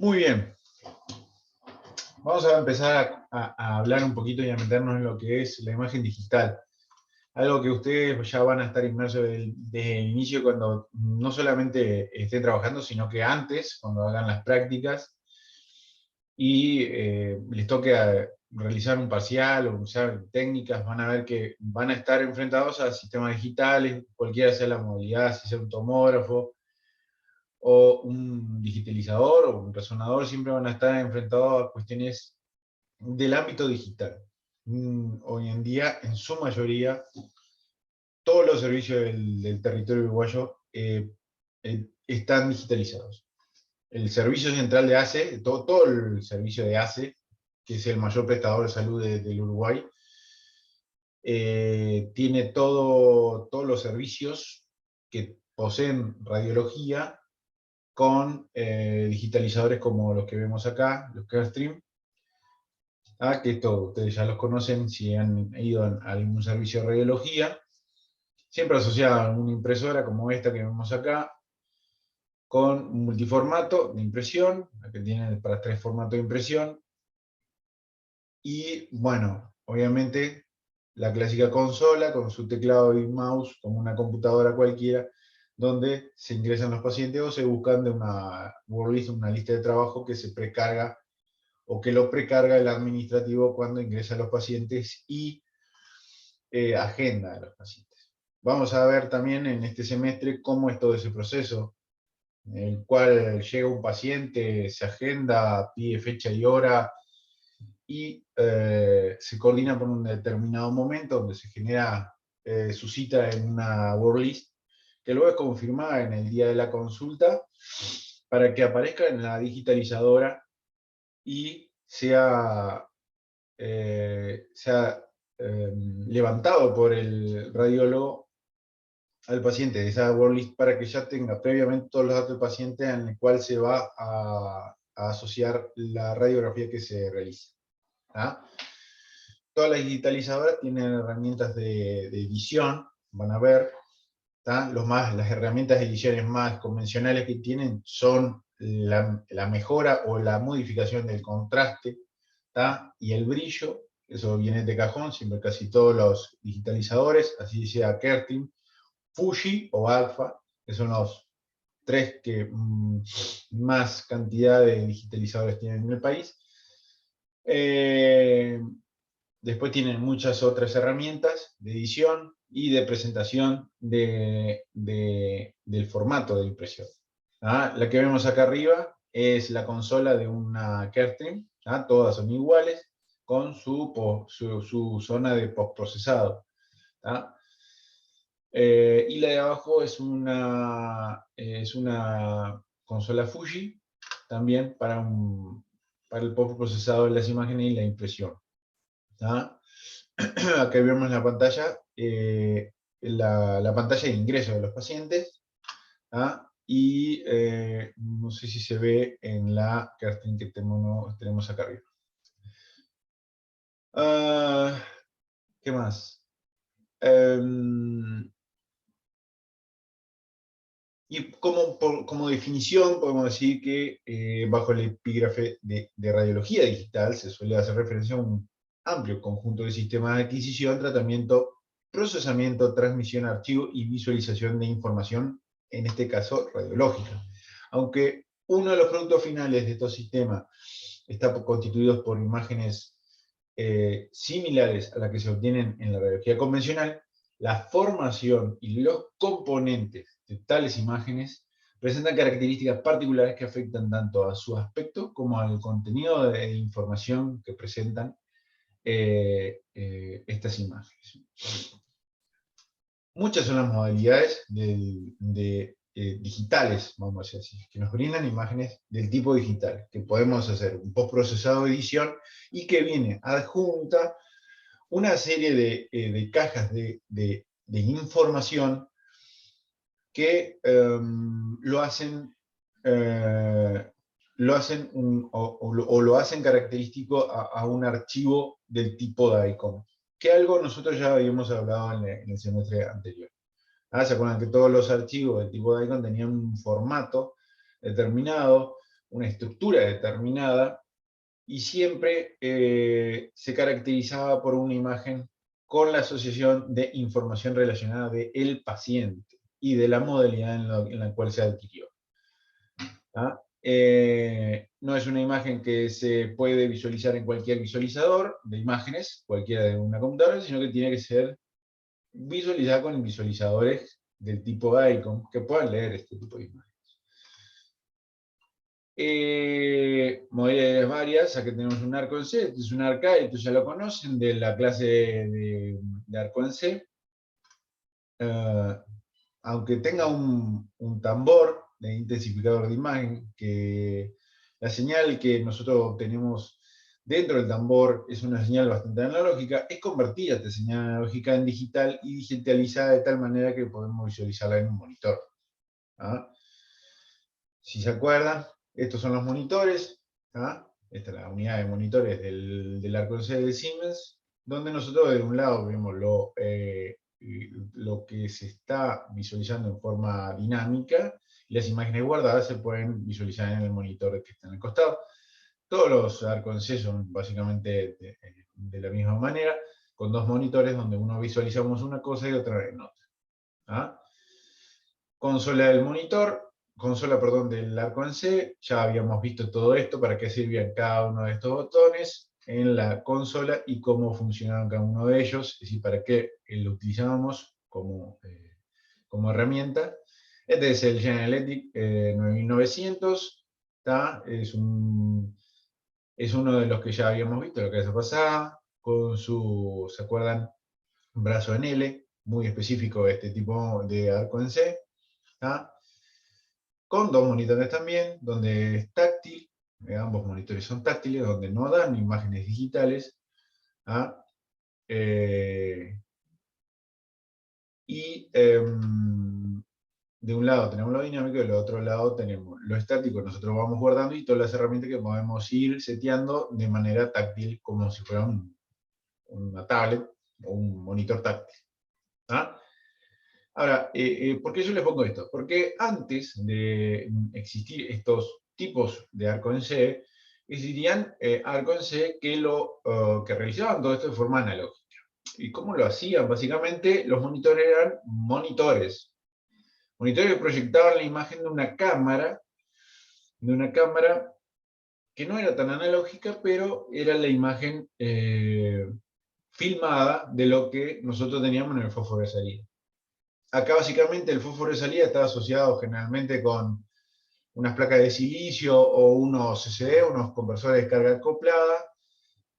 Muy bien, vamos a empezar a hablar un poquito y a meternos en lo que es la imagen digital. Algo que ustedes ya van a estar inmersos desde el inicio cuando no solamente estén trabajando, sino que antes, cuando hagan las prácticas y les toque realizar un parcial o usar técnicas, van a ver que van a estar enfrentados a sistemas digitales, cualquiera sea la modalidad, si sea un tomógrafo, o un digitalizador o un resonador, siempre van a estar enfrentados a cuestiones del ámbito digital. Hoy en día, en su mayoría, todos los servicios del territorio uruguayo están digitalizados. El servicio central de ACE, todo el servicio de ACE, que es el mayor prestador de salud del Uruguay, tiene todos los servicios que poseen radiología con digitalizadores como los que vemos acá, los Carestream, que esto ustedes ya los conocen si han ido a algún servicio de radiología, siempre asociado a una impresora como esta que vemos acá, con un multiformato de impresión, que tiene para 3 formatos de impresión, y bueno, obviamente la clásica consola con su teclado y mouse, como una computadora cualquiera, donde se ingresan los pacientes o se buscan de una worklist, una lista de trabajo que se precarga o que lo precarga el administrativo cuando ingresan los pacientes y agenda a los pacientes. Vamos a ver también en este semestre cómo es todo ese proceso, en el cual llega un paciente, se agenda, pide fecha y hora, y se coordina por un determinado momento donde se genera su cita en una worklist, que luego es confirmada en el día de la consulta para que aparezca en la digitalizadora y sea levantado por el radiólogo al paciente de esa worklist para que ya tenga previamente todos los datos del paciente en el cual se va a asociar la radiografía que se realiza. ¿Ah? Todas las digitalizadoras tienen herramientas de edición, van a ver. Las herramientas de ediciones más convencionales que tienen son la mejora o la modificación del contraste, y el brillo. Eso viene de cajón, siempre casi todos los digitalizadores, así sea Kertin, Fuji o Alpha, que son los 3 que más cantidad de digitalizadores tienen en el país. Después tienen muchas otras herramientas de edición y de presentación del formato de impresión. La que vemos acá arriba es la consola de una Kertin, todas son iguales, con su zona de postprocesado. Y la de abajo es una consola Fuji, también para el postprocesado de las imágenes y la impresión. Acá vemos la pantalla, la pantalla de ingreso de los pacientes, y no sé si se ve en la cartón que tenemos acá arriba. ¿Qué más? Y como definición podemos decir que bajo el epígrafe de radiología digital se suele hacer referencia a un amplio conjunto de sistemas de adquisición, tratamiento, procesamiento, transmisión, archivo y visualización de información, en este caso radiológica. Aunque uno de los productos finales de estos sistemas está constituido por imágenes similares a las que se obtienen en la radiología convencional, la formación y los componentes de tales imágenes presentan características particulares que afectan tanto a su aspecto como al contenido de información que presentan estas imágenes. Muchas son las modalidades digitales, vamos a decir así, que nos brindan imágenes del tipo digital, que podemos hacer un postprocesado de edición y que viene adjunta una serie de cajas de información que lo hacen característico a un archivo del tipo DICOM, que algo nosotros ya habíamos hablado en el semestre anterior. ¿Se acuerdan que todos los archivos del tipo DICOM tenían un formato determinado, una estructura determinada, y siempre se caracterizaba por una imagen con la asociación de información relacionada del paciente y de la modalidad en la cual se adquirió. ¿Ah? No es una imagen que se puede visualizar en cualquier visualizador de imágenes, cualquiera de una computadora, sino que tiene que ser visualizada con visualizadores del tipo DICOM que puedan leer este tipo de imágenes. Modalidades varias, aquí tenemos un arco en C, este es un arcade, esto ya lo conocen de la clase de arco en C. Aunque tenga un tambor de intensificador de imagen, que la señal que nosotros tenemos dentro del tambor es una señal bastante analógica, es convertida esta señal analógica en digital y digitalizada de tal manera que podemos visualizarla en un monitor. ¿Ah? Si se acuerdan, estos son los monitores. ¿Ah? Esta es la unidad de monitores del arco en C de Siemens, donde nosotros de un lado vemos lo que se está visualizando en forma dinámica, y las imágenes guardadas se pueden visualizar en el monitor que está en el costado. Todos los arcos C son básicamente de la misma manera, con dos monitores donde uno visualizamos una cosa y otra en otra. ¿Ah? Consola del monitor, consola, perdón, del arco en C, ya habíamos visto todo esto, para qué servían cada uno de estos botones en la consola y cómo funcionaban cada uno de ellos, es decir, para qué lo utilizábamos como herramienta. Este es el General Electric 9900, es uno de los que ya habíamos visto la clase pasada, con su, ¿se acuerdan? Brazo en L, muy específico de este tipo de arco en C. ¿Ah? Con dos monitores también, donde es táctil, ambos monitores son táctiles, donde no dan imágenes digitales. ¿Ah? De un lado tenemos lo dinámico y del otro lado tenemos lo estático. Nosotros vamos guardando y todas las herramientas que podemos ir seteando de manera táctil, como si fuera una tablet o un monitor táctil. ¿Ah? Ahora, ¿por qué yo les pongo esto? Porque antes de existir estos tipos de arco en C, existían arco en C que realizaban todo esto de forma analógica. ¿Y cómo lo hacían? Básicamente, los monitores eran monitores. Monitores que proyectaban la imagen de una cámara que no era tan analógica, pero era la imagen filmada de lo que nosotros teníamos en el fósforo de salida. Acá básicamente el fósforo de salida está asociado generalmente con unas placas de silicio o unos CCD, unos conversores de carga acoplada,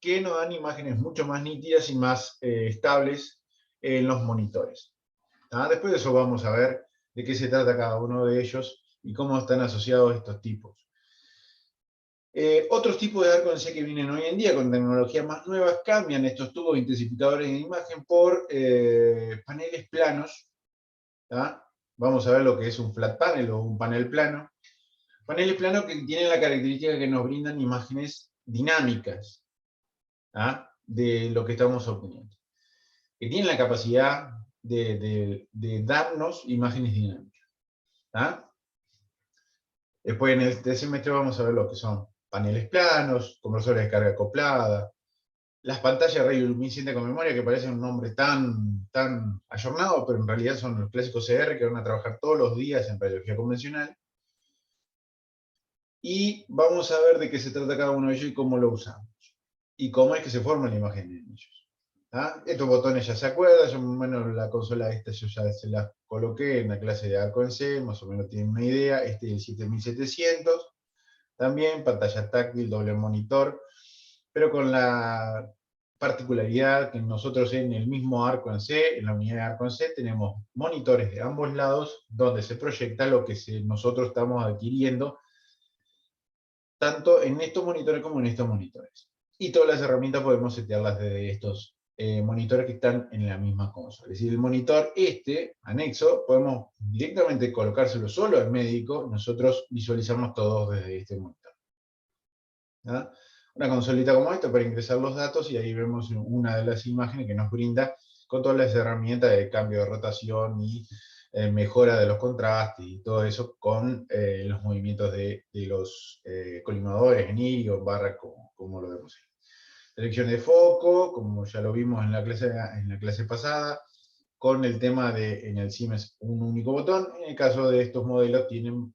que nos dan imágenes mucho más nítidas y más estables en los monitores. Después de eso vamos a ver de qué se trata cada uno de ellos y cómo están asociados estos tipos. Otros tipos de arco en C que vienen hoy en día con tecnologías más nuevas cambian estos tubos intensificadores de imagen por paneles planos. Vamos a ver lo que es un flat panel o un panel plano. Paneles planos que tienen la característica que nos brindan imágenes dinámicas de lo que estamos obteniendo. Que tienen la capacidad de darnos imágenes dinámicas. Después en este semestre vamos a ver lo que son paneles planos, conversores de carga acoplada, las pantallas radioluminiscentes con memoria, que parecen un nombre tan ayornado, pero en realidad son los clásicos CR que van a trabajar todos los días en radiología convencional. Y vamos a ver de qué se trata cada uno de ellos y cómo lo usamos. Y cómo es que se forma la imagen de ellos. Estos botones ya se acuerdan, yo más o menos la consola esta yo ya se las coloqué en la clase de arco en C, más o menos tienen una idea. Este es el 7700. También pantalla táctil, doble monitor, pero con la particularidad que nosotros en el mismo arco en C, en la unidad de arco en C, tenemos monitores de ambos lados donde se proyecta lo que nosotros estamos adquiriendo, tanto en estos monitores como en estos monitores. Y todas las herramientas podemos setearlas desde estos monitores que están en la misma consola. Es decir, el monitor anexo, podemos directamente colocárselo solo al médico, nosotros visualizamos todos desde este monitor. Una consolita como esta para ingresar los datos y ahí vemos una de las imágenes que nos brinda con todas las herramientas de cambio de rotación y mejora de los contrastes y todo eso con los movimientos de los colimadores en Y o barra, como lo vemos ahí. Selección de foco, como ya lo vimos en la clase pasada, con el tema de en el Siemens un único botón. En el caso de estos modelos tienen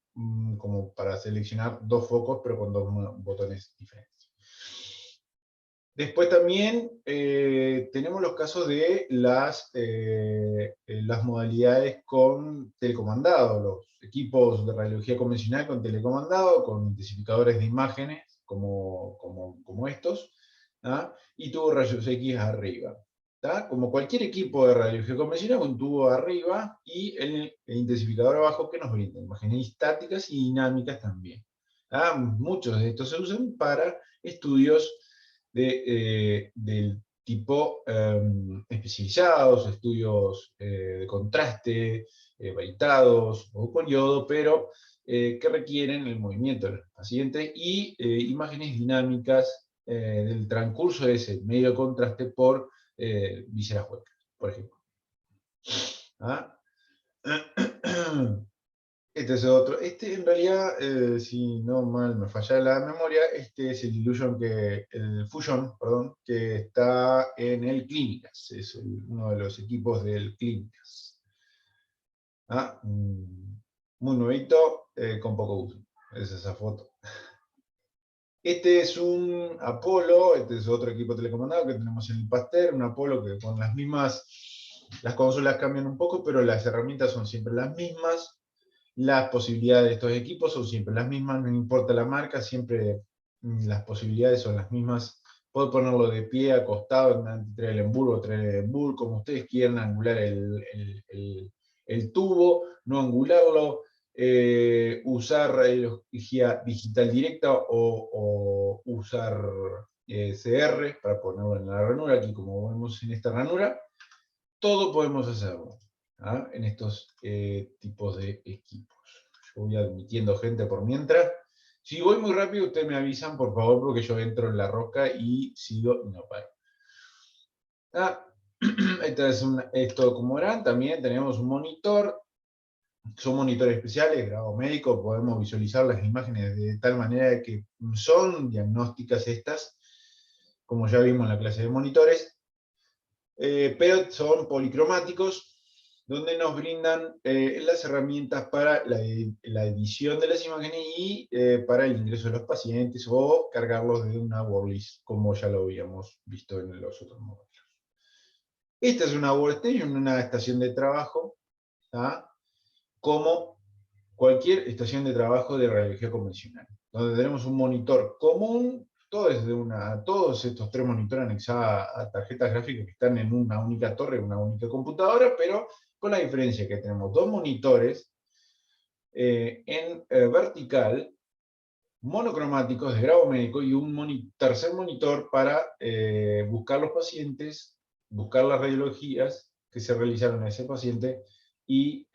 como para seleccionar dos focos, pero con dos botones diferentes. Después también tenemos los casos de las modalidades con telecomandado, los equipos de radiología convencional con telecomandado, con intensificadores de imágenes como estos, ¿ah? Y tubo rayos X arriba. ¿tá? Como cualquier equipo de radiología convencional, un tubo arriba y el intensificador abajo que nos brinda imágenes estáticas y dinámicas también. ¿tá? Muchos de estos se usan para estudios del tipo especializados, estudios de contraste, varitados o con yodo, pero que requieren el movimiento de los pacientes y imágenes dinámicas del transcurso de ese medio de contraste por viseras huecas, por ejemplo. ¿Ah? Este es otro. Este en realidad, si no mal me falla la memoria, este es el Fusion, perdón, que está en el Clínicas. Es uno de los equipos del Clínicas. ¿Ah? Muy nuevito, con poco uso. Es esa foto. Este es un Apollo, este es otro equipo telecomandado que tenemos en el Pasteur, un Apollo que con las consolas cambian un poco, pero las herramientas son siempre las mismas. Las posibilidades de estos equipos son siempre las mismas, no importa la marca, siempre las posibilidades son las mismas. Puedo ponerlo de pie, acostado, en Trelenburg o Trelenburg, como ustedes quieran, angular el tubo, no angularlo, usar radiología digital directa o usar CR para ponerlo en la ranura, aquí como vemos en esta ranura. Todo podemos hacerlo en estos tipos de equipos. Yo voy admitiendo gente por mientras. Si voy muy rápido, ustedes me avisan, por favor, porque yo entro en la rosca y sigo y no paro. Esto como verán, también tenemos un monitor. Son monitores especiales, grado médico, podemos visualizar las imágenes de tal manera que son diagnósticas estas, como ya vimos en la clase de monitores. Pero son policromáticos, donde nos brindan las herramientas para la edición de las imágenes y para el ingreso de los pacientes o cargarlos de una worklist, como ya lo habíamos visto en los otros modelos. Esta es una workstation, una estación de trabajo, ¿tá? Como cualquier estación de trabajo de radiología convencional, donde tenemos un monitor común, todos estos tres monitores anexados a tarjetas gráficas que están en una única torre, una única computadora, pero con la diferencia que tenemos dos monitores en vertical, monocromáticos de grado médico y un tercer monitor para buscar los pacientes, buscar las radiologías que se realizaron a ese paciente y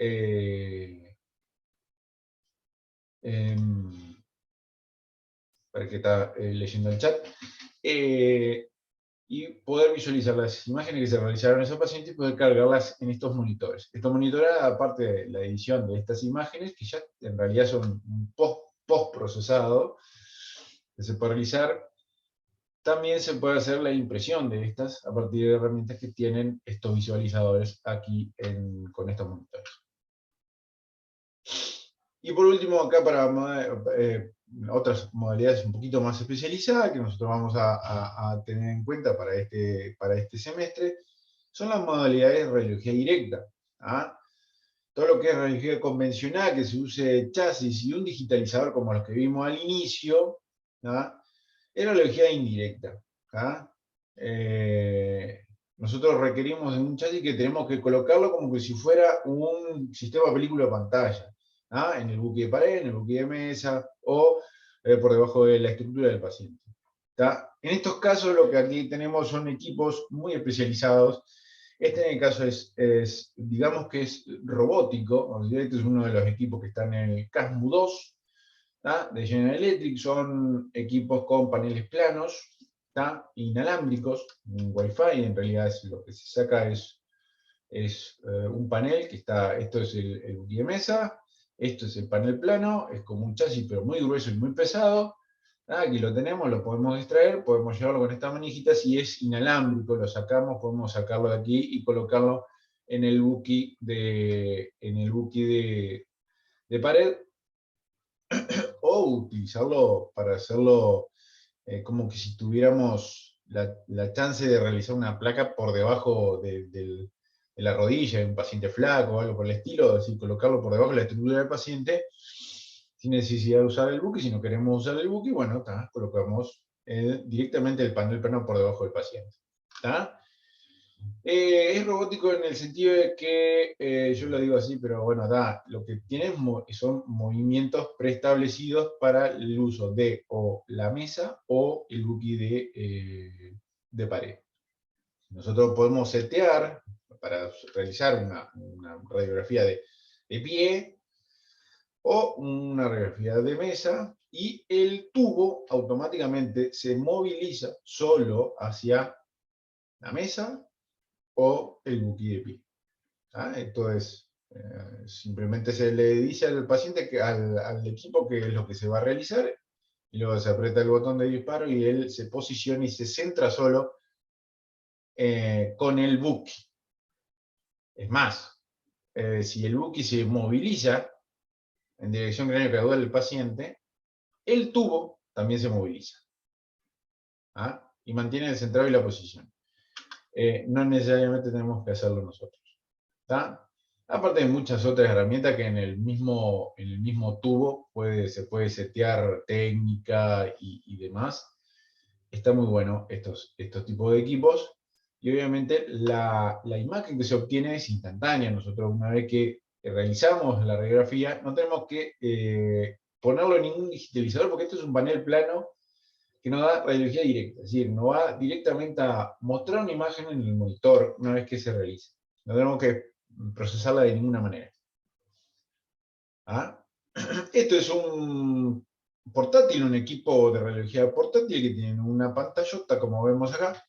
para que está leyendo el chat, y poder visualizar las imágenes que se realizaron en esos pacientes y poder cargarlas en estos monitores. Estos monitores, aparte de la edición de estas imágenes, que ya en realidad son un post-procesado, que se puede realizar, también se puede hacer la impresión de estas a partir de herramientas que tienen estos visualizadores aquí con estos monitores. Y por último, acá para otras modalidades un poquito más especializadas que nosotros vamos a tener en cuenta para este semestre, son las modalidades de radiología directa. Todo lo que es radiología convencional, que se use chasis y un digitalizador como los que vimos al inicio, es radiología indirecta. Nosotros requerimos de un chasis que tenemos que colocarlo como que si fuera un sistema película-pantalla. En el buque de pared, en el buque de mesa o por debajo de la estructura del paciente. En estos casos lo que aquí tenemos son equipos muy especializados. Este en el caso digamos que es robótico. Este es uno de los equipos que están en el CASMU 2 de General Electric. Son equipos con paneles planos, inalámbricos, Wi-Fi. En realidad lo que se saca es es un panel que está, esto es el buque de mesa, esto es el panel plano, es como un chasis pero muy grueso y muy pesado. Aquí lo tenemos, lo podemos extraer, podemos llevarlo con esta manijita, si es inalámbrico, lo sacamos, podemos sacarlo de aquí y colocarlo en el buque de pared, o utilizarlo para hacerlo como que si tuviéramos la chance de realizar una placa por debajo de la rodilla de un paciente flaco o algo por el estilo, así colocarlo por debajo de la estructura del paciente, sin necesidad de usar el buque. Si no queremos usar el buque, bueno, colocamos directamente el panel plano por debajo del paciente. Es robótico en el sentido de que, yo lo digo así, pero bueno, lo que tiene son movimientos preestablecidos para el uso de o la mesa o el buque de pared. Nosotros podemos setear para realizar una radiografía de pie o una radiografía de mesa, y el tubo automáticamente se moviliza solo hacia la mesa o el buque de pie. Entonces, simplemente se le dice al paciente, al equipo, que es lo que se va a realizar, y luego se aprieta el botón de disparo y él se posiciona y se centra solo con el buque. Es más, si el buque se moviliza en dirección cráneo-caudal del paciente, el tubo también se moviliza. Y mantiene el centrado y la posición. No necesariamente tenemos que hacerlo nosotros. Aparte de muchas otras herramientas que en el mismo tubo se puede setear técnica y demás. Está muy bueno estos tipos de equipos. Y obviamente la imagen que se obtiene es instantánea. Nosotros, una vez que realizamos la radiografía, no tenemos que ponerlo en ningún digitalizador, porque esto es un panel plano que nos da radiología directa. Es decir, nos va directamente a mostrar una imagen en el monitor una vez que se realiza. No tenemos que procesarla de ninguna manera. Esto es un portátil, un equipo de radiología portátil que tiene una pantallota, como vemos acá,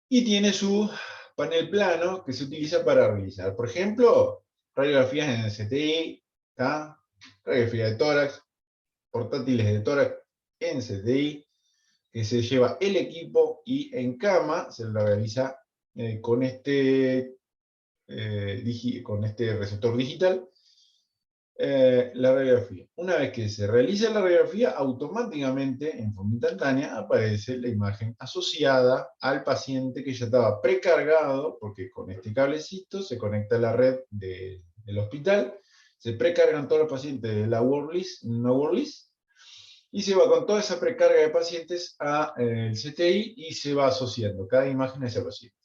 y tiene su panel plano que se utiliza para realizar, por ejemplo, radiografías en el CTI, radiografía de tórax, portátiles de tórax en CTI, que se lleva el equipo y en cama se lo realiza con este receptor digital. La radiografía. Una vez que se realiza la radiografía, automáticamente, en forma instantánea, aparece la imagen asociada al paciente que ya estaba precargado, porque con este cablecito se conecta a la red del hospital, se precargan todos los pacientes de la WordList, y se va con toda esa precarga de pacientes al CTI y se va asociando cada imagen a ese paciente.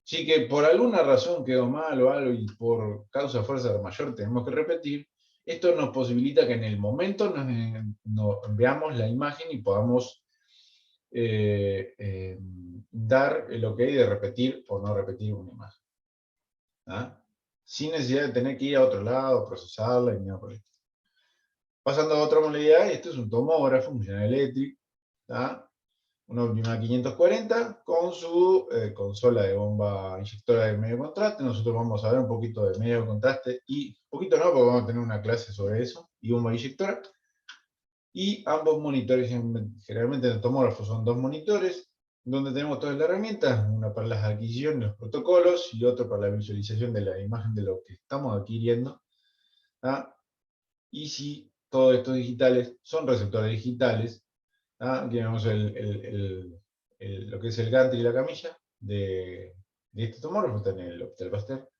Si que por alguna razón quedó mal o algo y por causa fuerza mayor tenemos que repetir, esto nos posibilita que en el momento nos veamos la imagen y podamos dar el ok de repetir o no repetir una imagen. Sin necesidad de tener que ir a otro lado, procesarla y nada por esto. Pasando a otra modalidad, esto es un tomógrafo, un General Electric, una Optima 540 con su consola de bomba inyectora de medio contraste. Nosotros vamos a ver un poquito de medio contraste, y poquito no, porque vamos a tener una clase sobre eso, y bomba inyectora. Y ambos monitores, generalmente en el tomógrafo son dos monitores, donde tenemos todas las herramientas, una para las adquisiciones, los protocolos, y otro para la visualización de la imagen de lo que estamos adquiriendo. Y si todos estos digitales son receptores digitales, aquí vemos lo que es el gantry y la camilla de este tomógrafo, está en el Hospital Pasteur.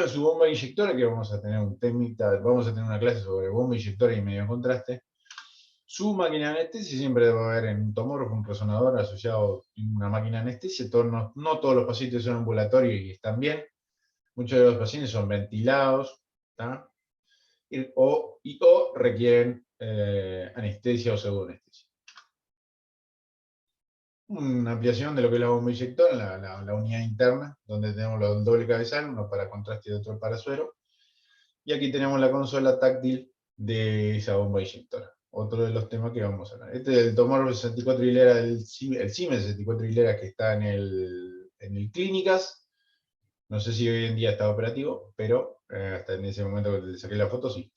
Su bomba inyectora, que vamos a tener una clase sobre bomba inyectora y medio contraste. Su máquina de anestesia, siempre debe haber en un tomógrafo un resonador asociado a una máquina de anestesia. No todos los pacientes son ambulatorios y están bien. Muchos de los pacientes son ventilados, o requieren anestesia o pseudoanestesia. Una ampliación de lo que es la bomba inyectora, la unidad interna, donde tenemos el doble cabezal, uno para contraste y otro para suero. Y aquí tenemos la consola táctil de esa bomba inyectora. Otro de los temas que vamos a hablar. Este es el tomógrafo 64 hileras, el Siemens 64 hileras que está en el Clínicas. No sé si hoy en día está operativo, pero hasta en ese momento que le saqué la foto, sí.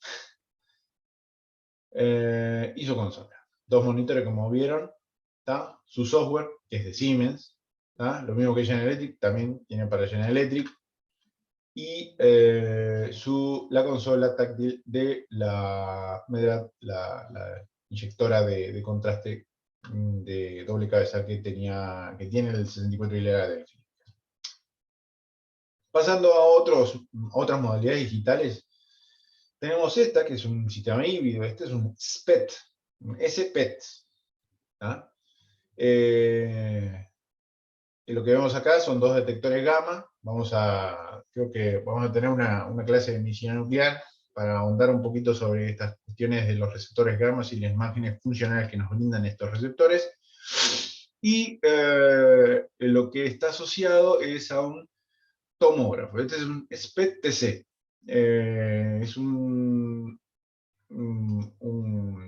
Y su consola. 2 monitores, como vieron. ¿Tá? Su software, que es de Siemens. ¿Tá? Lo mismo que General Electric, también tiene para General Electric. Y la consola táctil de la inyectora de contraste de doble cabeza que tiene el 64 hilera de Delphi. Pasando a otras modalidades digitales, tenemos esta, que es un sistema híbrido. Este es un SPET, un SPET. ¿Ah? Lo que vemos acá son 2 detectores gamma. Creo que vamos a tener una clase de medicina nuclear para ahondar un poquito sobre estas cuestiones de los receptores gamma y las imágenes funcionales que nos brindan estos receptores. Y lo que está asociado es a un tomógrafo. Este es un SPET-TC. Es un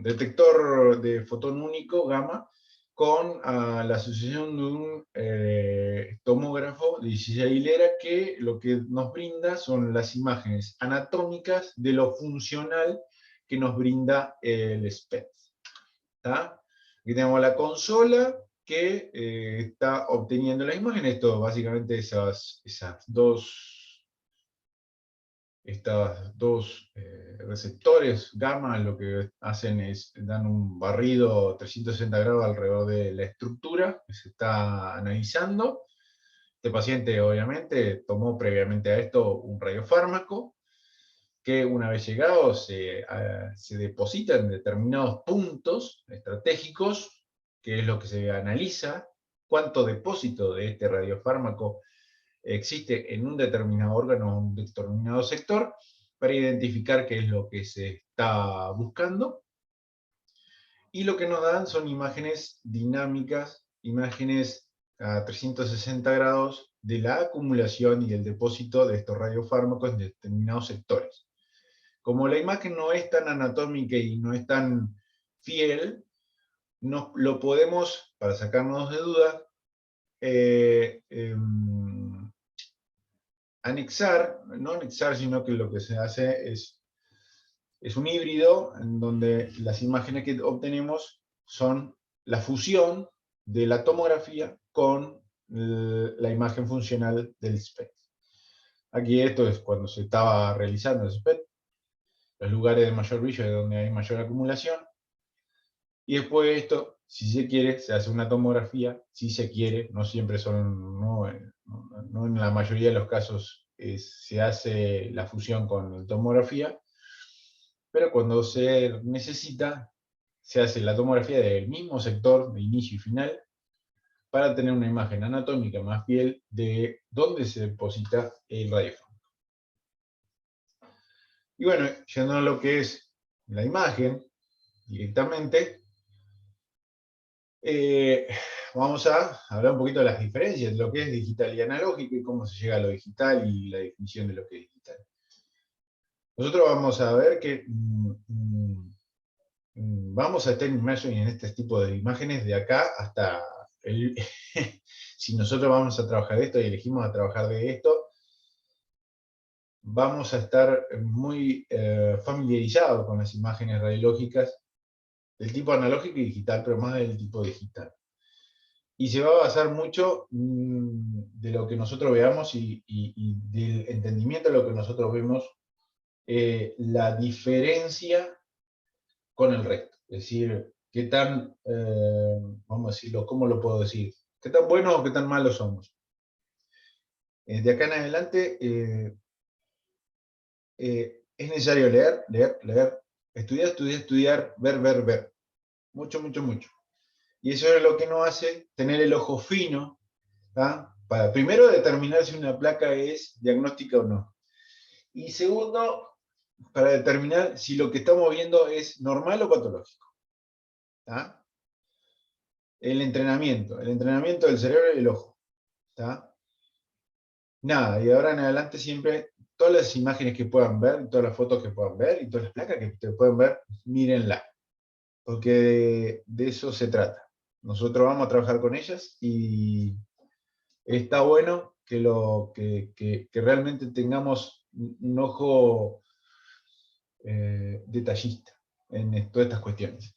detector de fotón único, gamma, con la asociación de un tomógrafo de 16 hileras que lo que nos brinda son las imágenes anatómicas de lo funcional que nos brinda el SPET. ¿Tá? Aquí tenemos la consola que está obteniendo la imagen. Esto básicamente estos dos receptores gamma lo que hacen es dan un barrido 360 grados alrededor de la estructura que se está analizando. Este paciente obviamente tomó previamente a esto un radiofármaco que una vez llegado se deposita en determinados puntos estratégicos, que es lo que se analiza, cuánto depósito de este radiofármaco existe en un determinado órgano o un determinado sector, para identificar qué es lo que se está buscando. Y lo que nos dan son imágenes dinámicas, imágenes a 360 grados de la acumulación y el depósito de estos radiofármacos en determinados sectores. Como la imagen no es tan anatómica y no es tan fiel, lo podemos, para sacarnos de dudas, no anexar, sino que lo que se hace es un híbrido en donde las imágenes que obtenemos son la fusión de la tomografía con la imagen funcional del SPET. Aquí esto es cuando se estaba realizando el SPET, los lugares de mayor brillo es donde hay mayor acumulación, y después de esto, si se quiere, se hace una tomografía, si se quiere, no siempre no en la mayoría de los casos se hace la fusión con tomografía, pero cuando se necesita, se hace la tomografía del mismo sector de inicio y final para tener una imagen anatómica más fiel de dónde se deposita el radiofármaco. Y bueno, yendo a lo que es la imagen directamente, vamos a hablar un poquito de las diferencias de lo que es digital y analógico y cómo se llega a lo digital y la definición de lo que es digital. Nosotros vamos a ver que vamos a estar inmersos en este tipo de imágenes de acá hasta si nosotros vamos a trabajar de esto y elegimos a trabajar de esto, vamos a estar muy familiarizados con las imágenes radiológicas del tipo analógico y digital, pero más del tipo digital. Y se va a basar mucho de lo que nosotros veamos y del entendimiento de lo que nosotros vemos, la diferencia con el resto. Es decir, qué tan, vamos a decirlo, ¿cómo lo puedo decir? ¿Qué tan buenos o qué tan malos somos? De acá en adelante es necesario leer, estudiar, ver. Mucho. Y eso es lo que nos hace tener el ojo fino, ¿tá? Para primero determinar si una placa es diagnóstica o no. Y segundo, para determinar si lo que estamos viendo es normal o patológico. ¿Tá? El entrenamiento del cerebro y el ojo. ¿Tá? Nada, y de ahora en adelante siempre, todas las imágenes que puedan ver, todas las fotos que puedan ver, y todas las placas que ustedes pueden ver, mírenla. Porque de eso se trata. Nosotros vamos a trabajar con ellas y está bueno que realmente tengamos un ojo detallista en todas estas cuestiones.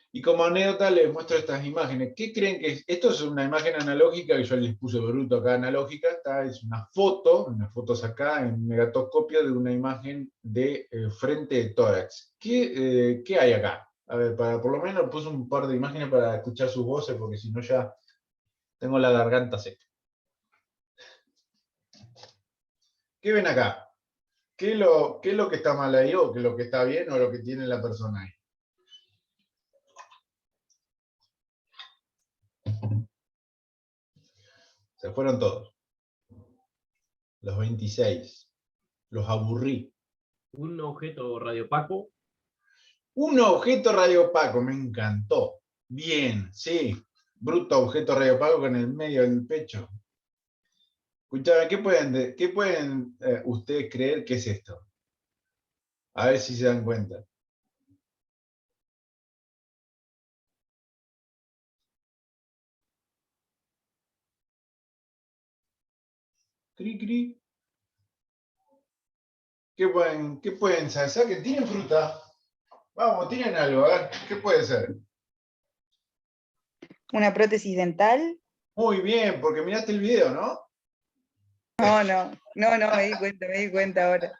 Y como anécdota les muestro estas imágenes. ¿Qué creen que es? Esto es una imagen analógica que yo les puse bruto acá, analógica. Es una foto sacada en megatoscopio de una imagen de frente de tórax. ¿Qué hay acá? A ver, por lo menos puse un par de imágenes para escuchar sus voces, porque si no ya tengo la garganta seca. ¿Qué ven acá? ¿Qué es lo que está mal ahí, o qué es lo que está bien, o lo que tiene la persona ahí? Se fueron todos. Los 26. Los aburrí. Un objeto radiopaco. Un objeto radiopaco, me encantó. Bien, sí. Bruto objeto radiopaco con el medio del pecho. Escuchame, ¿qué pueden ustedes creer que es esto? A ver si se dan cuenta. Cri, cri. ¿Qué pueden saber? ¿Saquen? ¿Tienen fruta? Vamos, tienen algo, a ver, ¿qué puede ser? ¿Una prótesis dental? Muy bien, porque miraste el video, ¿no? No, me di cuenta ahora.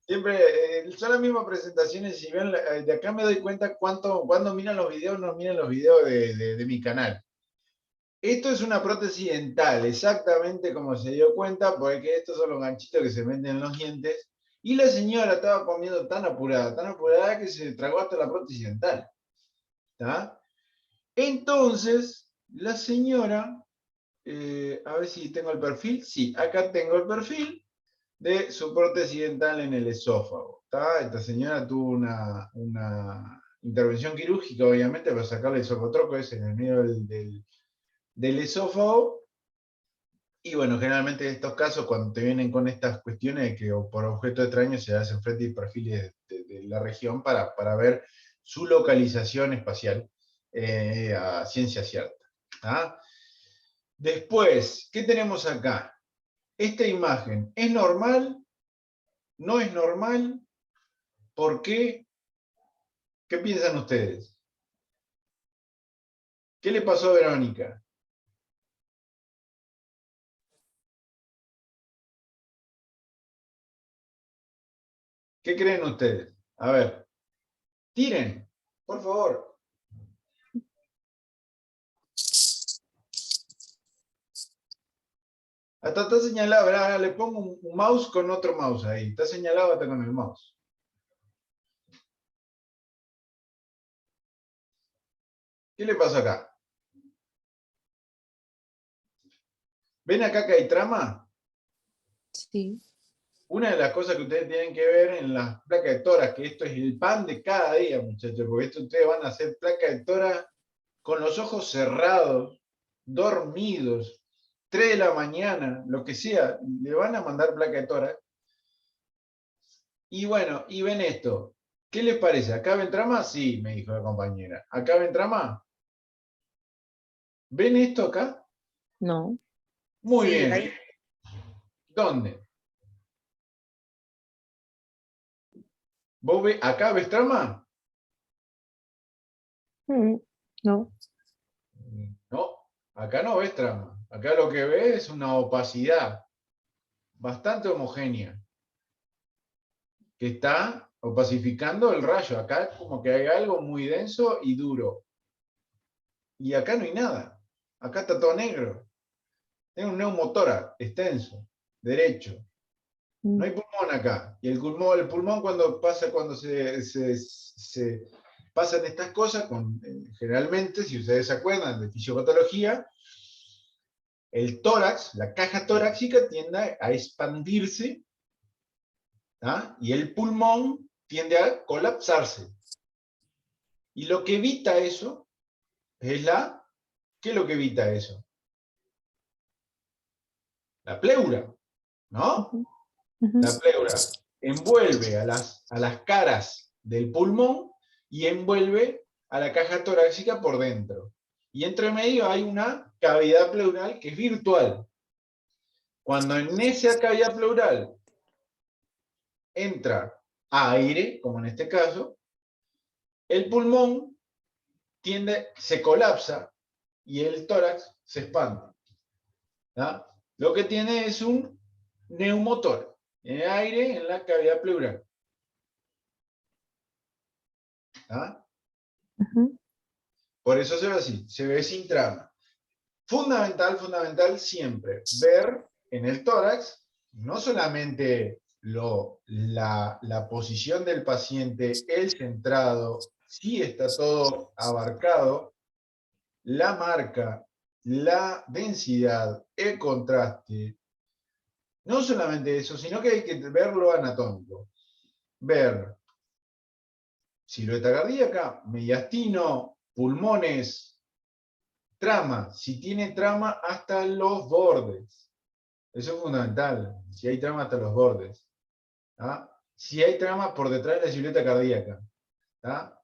Siempre, son las mismas presentaciones, si ven, de acá me doy cuenta cuando miran los videos, no miran los videos de mi canal. Esto es una prótesis dental, exactamente como se dio cuenta, porque estos son los ganchitos que se meten en los dientes, y la señora estaba comiendo tan apurada, que se tragó hasta la prótesis dental. ¿Tá? Entonces, la señora, a ver si tengo el perfil, sí, acá tengo el perfil de su prótesis dental en el esófago. ¿Tá? Esta señora tuvo una intervención quirúrgica, obviamente, para sacarle el socotroco ese en el medio del esófago. Y bueno, generalmente en estos casos, cuando te vienen con estas cuestiones, que por objeto extraño se hacen frente y perfiles de la región para ver su localización espacial a ciencia cierta. ¿Ah? Después, ¿qué tenemos acá? Esta imagen, ¿es normal? ¿No es normal? ¿Por qué? ¿Qué piensan ustedes? ¿Qué le pasó a Verónica? ¿Qué creen ustedes? A ver, tiren, por favor. Hasta está señalado, ahora le pongo un mouse con otro mouse ahí. Está señalado hasta con el mouse. ¿Qué le pasa acá? ¿Ven acá que hay trama? Sí. Una de las cosas que ustedes tienen que ver en las placas de tórax, que esto es el pan de cada día, muchachos, porque esto ustedes van a hacer placa de tórax con los ojos cerrados, dormidos, 3 de la mañana, lo que sea, le van a mandar placa de tórax. Y bueno, y ven esto. ¿Qué les parece? ¿Acá ven trama? Sí, me dijo la compañera. ¿Acá ven trama? ¿Ven esto acá? No. Muy Sí, bien. ahí. ¿Dónde? ¿Vos ves, acá ves trama? No. No, acá no ves trama. Acá lo que ves es una opacidad bastante homogénea que está opacificando el rayo. Acá es como que hay algo muy denso y duro. Y acá no hay nada. Acá está todo negro. Es un neumotórax extenso, derecho. No hay pulmón acá. Y el pulmón cuando se pasan estas cosas, generalmente, si ustedes se acuerdan de fisiopatología, el tórax, la caja torácica tiende a expandirse, ¿ah? Y el pulmón tiende a colapsarse. Y lo que evita eso es ¿qué es lo que evita eso? La pleura, ¿no? La pleura envuelve a las caras del pulmón y envuelve a la caja torácica por dentro. Y entre medio hay una cavidad pleural que es virtual. Cuando en esa cavidad pleural entra aire, como en este caso, el pulmón se colapsa y el tórax se expande. ¿Ya? Lo que tiene es un neumotórax, tiene aire en la cavidad pleural. ¿Ya? Ujú. Por eso se ve así, se ve sin trama. Fundamental siempre ver en el tórax no solamente la posición del paciente, el centrado, si está todo abarcado, la marca, la densidad, el contraste. No solamente eso, sino que hay que ver lo anatómico. Ver silueta cardíaca, mediastino, pulmones, trama. Si tiene trama hasta los bordes. Eso es fundamental. Si hay trama hasta los bordes. ¿Ah? Si hay trama por detrás de la silueta cardíaca. ¿Ah?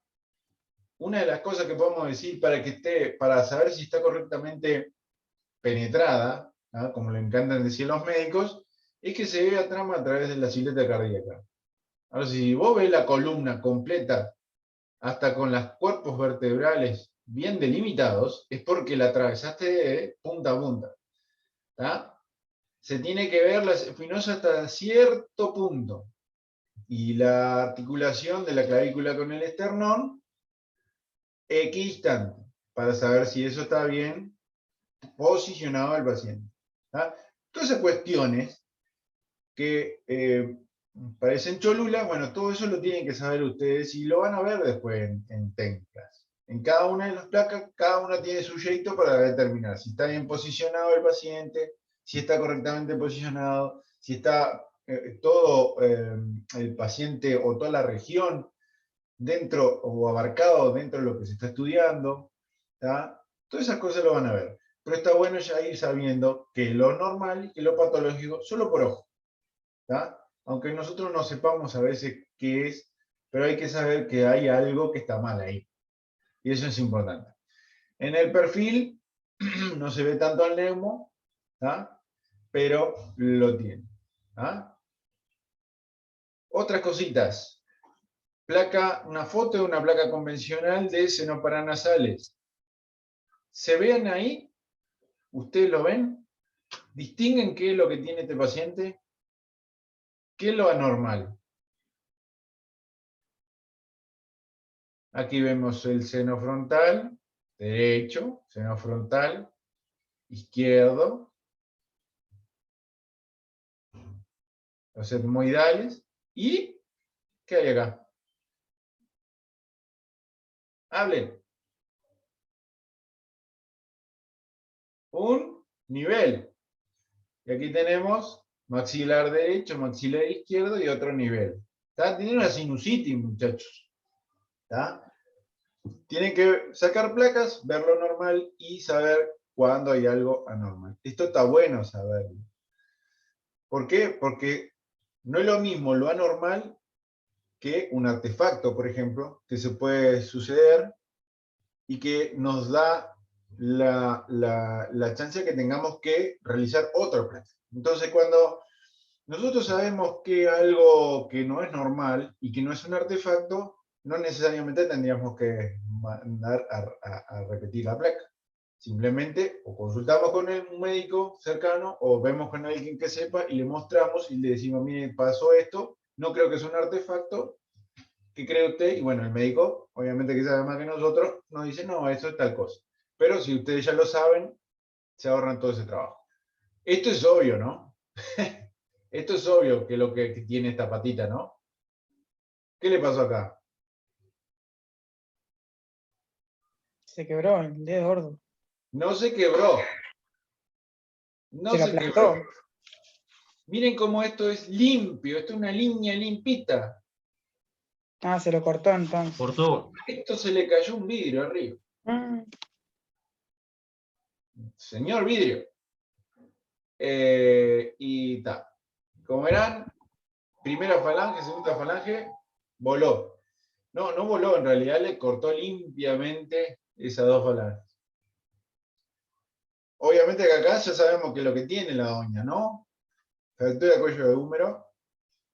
Una de las cosas que podemos decir para saber si está correctamente penetrada, ¿ah? Como le encantan decir los médicos, es que se vea trama a través de la silueta cardíaca. Ahora, si vos ves la columna completa, hasta con los cuerpos vertebrales bien delimitados, es porque la atravesaste de punta a punta. ¿Tá? Se tiene que ver la espinosa hasta cierto punto. Y la articulación de la clavícula con el esternón, equidistante, para saber si eso está bien posicionado al paciente. ¿Tá? Todas esas cuestiones que parecen cholulas, bueno, todo eso lo tienen que saber ustedes y lo van a ver después en técnicas. En cada una de las placas, cada una tiene su jeito para determinar si está bien posicionado el paciente, si está correctamente posicionado, si está todo el paciente o toda la región dentro o abarcado dentro de lo que se está estudiando. ¿Tá? Todas esas cosas lo van a ver. Pero está bueno ya ir sabiendo que lo normal y lo patológico solo por ojo. ¿Tá? Aunque nosotros no sepamos a veces qué es, pero hay que saber que hay algo que está mal ahí. Y eso es importante. En el perfil no se ve tanto el neumo, ¿tá? Pero lo tiene. ¿Tá? Otras cositas. Una foto de una placa convencional de senos paranasales. ¿Se ven ahí? ¿Ustedes lo ven? ¿Distinguen qué es lo que tiene este paciente? ¿Qué es lo anormal? Aquí vemos el seno frontal, derecho, seno frontal, izquierdo, los etmoidales, y ¿qué hay acá? Hablen. Un nivel. Y aquí tenemos maxilar derecho, maxilar izquierdo y otro nivel. ¿Está? Tienen una sinusitis, muchachos. ¿Está? Tienen que sacar placas, ver lo normal y saber cuándo hay algo anormal. Esto está bueno saberlo. ¿Por qué? Porque no es lo mismo lo anormal que un artefacto, por ejemplo, que se puede suceder y que nos da la chance de que tengamos que realizar otra placa. Entonces, cuando nosotros sabemos que algo que no es normal y que no es un artefacto, no necesariamente tendríamos que mandar a repetir la placa. Simplemente o consultamos con un médico cercano o vemos con alguien que sepa y le mostramos y le decimos, mire, pasó esto, no creo que es un artefacto, ¿qué cree usted? Y bueno, el médico, obviamente que sabe más que nosotros, nos dice, no, eso es tal cosa. Pero si ustedes ya lo saben, se ahorran todo ese trabajo. Esto es obvio, ¿no? Esto es obvio que lo que tiene esta patita, ¿no? ¿Qué le pasó acá? Se quebró el dedo gordo. No se quebró. No Se lo se aplastó. quebró. Miren cómo esto es limpio, esto es una línea limpita. Ah, se lo cortó entonces. Cortó. Esto se le cayó un vidrio arriba. Mm, Señor vidrio. Y está. Como verán, primera falange, segunda falange, voló. No, no voló, en realidad le cortó limpiamente esas dos falanges. Obviamente que acá ya sabemos que es lo que tiene la doña, ¿no? fractura de cuello de húmero,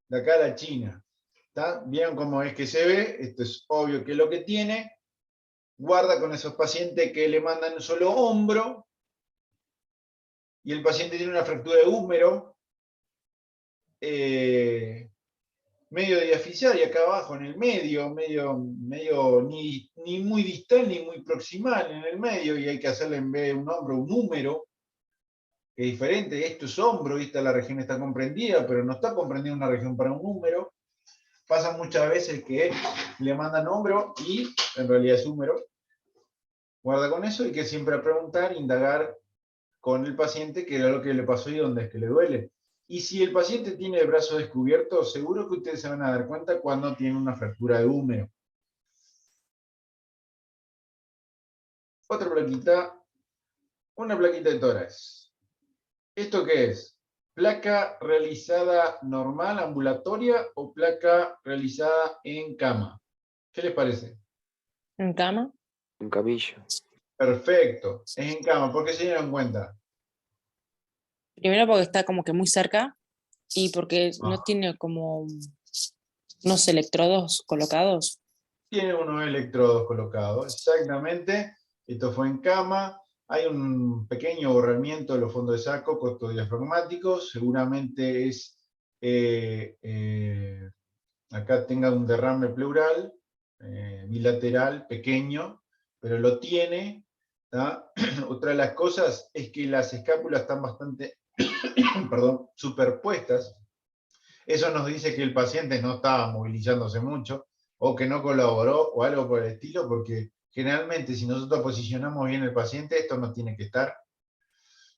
de acá a la China. ¿Está? ¿Vieron cómo es que se ve? Esto es obvio que es lo que tiene. Guarda con esos pacientes que le mandan solo hombro, y el paciente tiene una fractura de húmero, medio diafisaria acá abajo en el medio, medio ni muy distal ni muy proximal en el medio, y hay que hacerle en vez de un hombro un húmero, que es diferente. Esto es hombro, y esta la región está comprendida, pero no está comprendida una región para un húmero. Pasa muchas veces que le mandan hombro y en realidad es húmero. Guarda con eso, hay que siempre preguntar, indagar con el paciente qué era lo que le pasó y dónde es que le duele. Y si el paciente tiene el brazo descubierto, seguro que ustedes se van a dar cuenta cuando tiene una fractura de húmero. Otra plaquita, una plaquita de tórax. ¿Esto qué es? ¿Placa realizada normal, ambulatoria, o placa realizada en cama? ¿Qué les parece? ¿En cama? Un camillo. Perfecto, es en cama. ¿Por qué se dieron cuenta? Primero porque está como que muy cerca y porque no Ah. tiene como unos electrodos colocados. Tiene unos electrodos colocados, exactamente. Esto fue en cama. Hay un pequeño borramiento de los fondos de saco costodiafragmáticos. Seguramente es, acá tenga un derrame pleural, bilateral, pequeño, pero lo tiene. ¿Tá? Otra de las cosas es que las escápulas están bastante perdón, superpuestas. Eso nos dice que el paciente no estaba movilizándose mucho, o que no colaboró, o algo por el estilo, porque generalmente si nosotros posicionamos bien el paciente, esto no tiene que estar.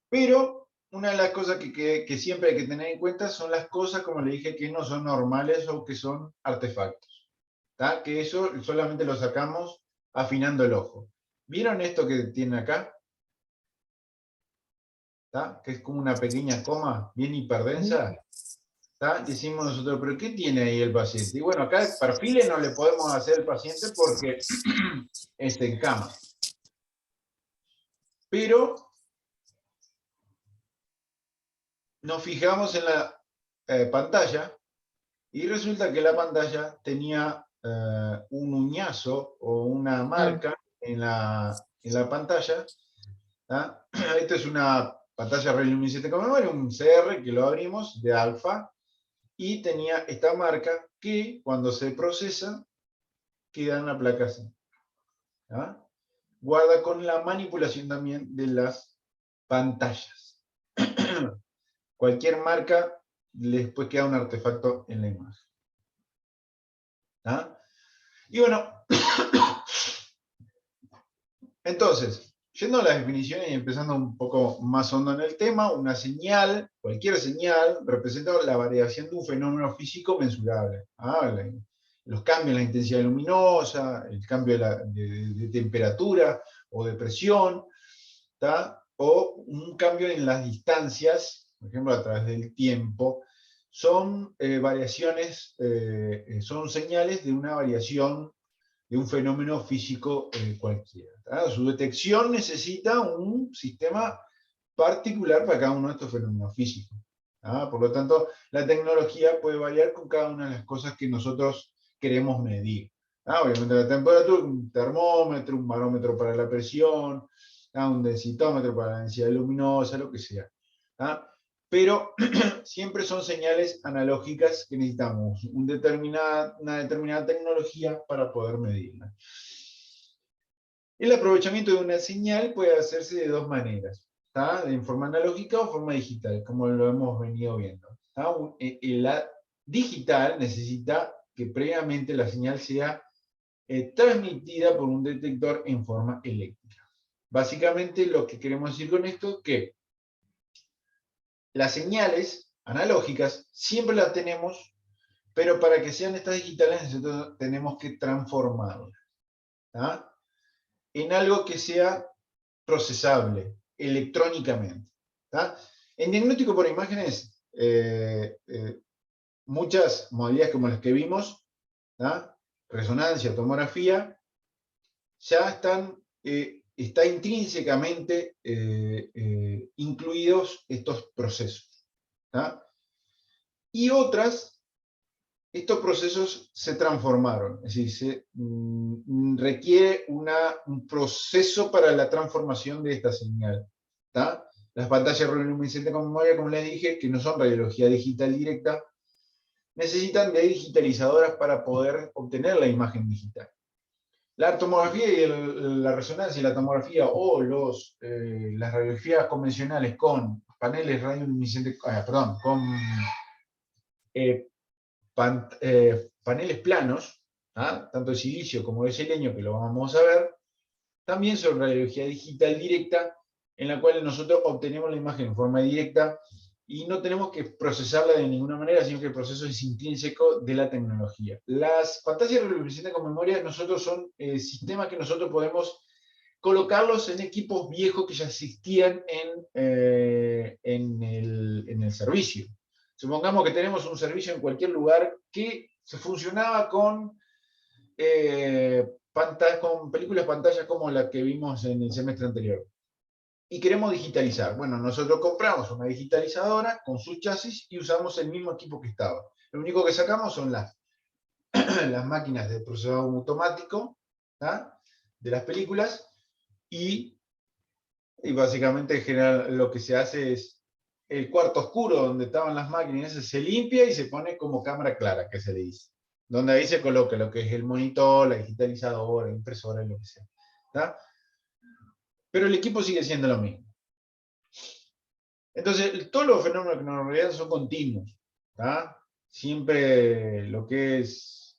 Pero una de las cosas que siempre hay que tener en cuenta son las cosas, como le dije, que no son normales o que son artefactos. ¿Tá? Que eso solamente lo sacamos afinando el ojo. ¿Vieron esto que tiene acá? ¿Tá? Que es como una pequeña coma bien hiperdensa. ¿Tá? Decimos nosotros, ¿pero qué tiene ahí el paciente? Y bueno, acá perfiles no le podemos hacer al paciente porque está en cama. Pero nos fijamos en la pantalla, y resulta que la pantalla tenía un uñazo o una marca en la pantalla. ¿Tá? Esta es una pantalla reluminiscente con memoria, un CR que lo abrimos de alfa, y tenía esta marca que cuando se procesa queda en la placa así. ¿Ah? Guarda con la manipulación también de las pantallas. Cualquier marca, después queda un artefacto en la imagen. ¿Ah? Y bueno, entonces, yendo a las definiciones y empezando un poco más hondo en el tema, una señal, cualquier señal, representa la variación de un fenómeno físico mensurable. Los cambios en la intensidad luminosa, el cambio de temperatura o de presión, ¿tá? O un cambio en las distancias, por ejemplo, a través del tiempo, son variaciones, son señales de una variación de un fenómeno físico cualquiera. ¿Tá? Su detección necesita un sistema particular para cada uno de estos fenómenos físicos. ¿Tá? Por lo tanto, la tecnología puede variar con cada una de las cosas que nosotros queremos medir. ¿Tá? Obviamente la temperatura, un termómetro, un barómetro para la presión, ¿tá? Un densitómetro para la densidad luminosa, lo que sea. ¿Tá? Pero siempre son señales analógicas que necesitamos una determinada tecnología para poder medirla. El aprovechamiento de una señal puede hacerse de dos maneras, ¿tá? En forma analógica o forma digital, como lo hemos venido viendo. ¿Tá? La digital necesita que previamente la señal sea transmitida por un detector en forma eléctrica. Básicamente lo que queremos decir con esto es que las señales analógicas siempre las tenemos, pero para que sean estas digitales nosotros tenemos que transformarlas, ¿tá? En algo que sea procesable electrónicamente. ¿Tá? En diagnóstico por imágenes, muchas modalidades como las que vimos, ¿tá? Resonancia, tomografía, ya está intrínsecamente incluidos estos procesos. ¿Tá? y otras, estos procesos se transformaron, es decir, requiere un proceso para la transformación de esta señal. ¿Tá? Las pantallas radioluminiscentes con memoria, como les dije, que no son radiología digital directa, necesitan de digitalizadoras para poder obtener la imagen digital. La tomografía y la resonancia y la tomografía o las radiografías convencionales con paneles radioluminiscentes, con paneles planos, ¿ah? Tanto de silicio como de selenio, que lo vamos a ver, también son radiología digital directa, en la cual nosotros obtenemos la imagen en forma directa y no tenemos que procesarla de ninguna manera, sino que el proceso es intrínseco de la tecnología. Las pantallas radioluminiscentes con memoria nosotros son sistemas que nosotros podemos colocarlos en equipos viejos que ya existían en el servicio. Supongamos que tenemos un servicio en cualquier lugar que se funcionaba con películas pantallas como la que vimos en el semestre anterior. Y queremos digitalizar. Bueno, nosotros compramos una digitalizadora con su chasis y usamos el mismo equipo que estaba. Lo único que sacamos son las máquinas de procesador automático, ¿tá? De las películas y básicamente en general lo que se hace es el cuarto oscuro donde estaban las máquinas se limpia y se pone como cámara clara, que se le dice. Donde ahí se coloca lo que es el monitor, la digitalizadora, la impresora y lo que sea. ¿Tá? Pero el equipo sigue siendo lo mismo. Entonces, todos los fenómenos que nos rodean son continuos. ¿Tá? Siempre lo que es,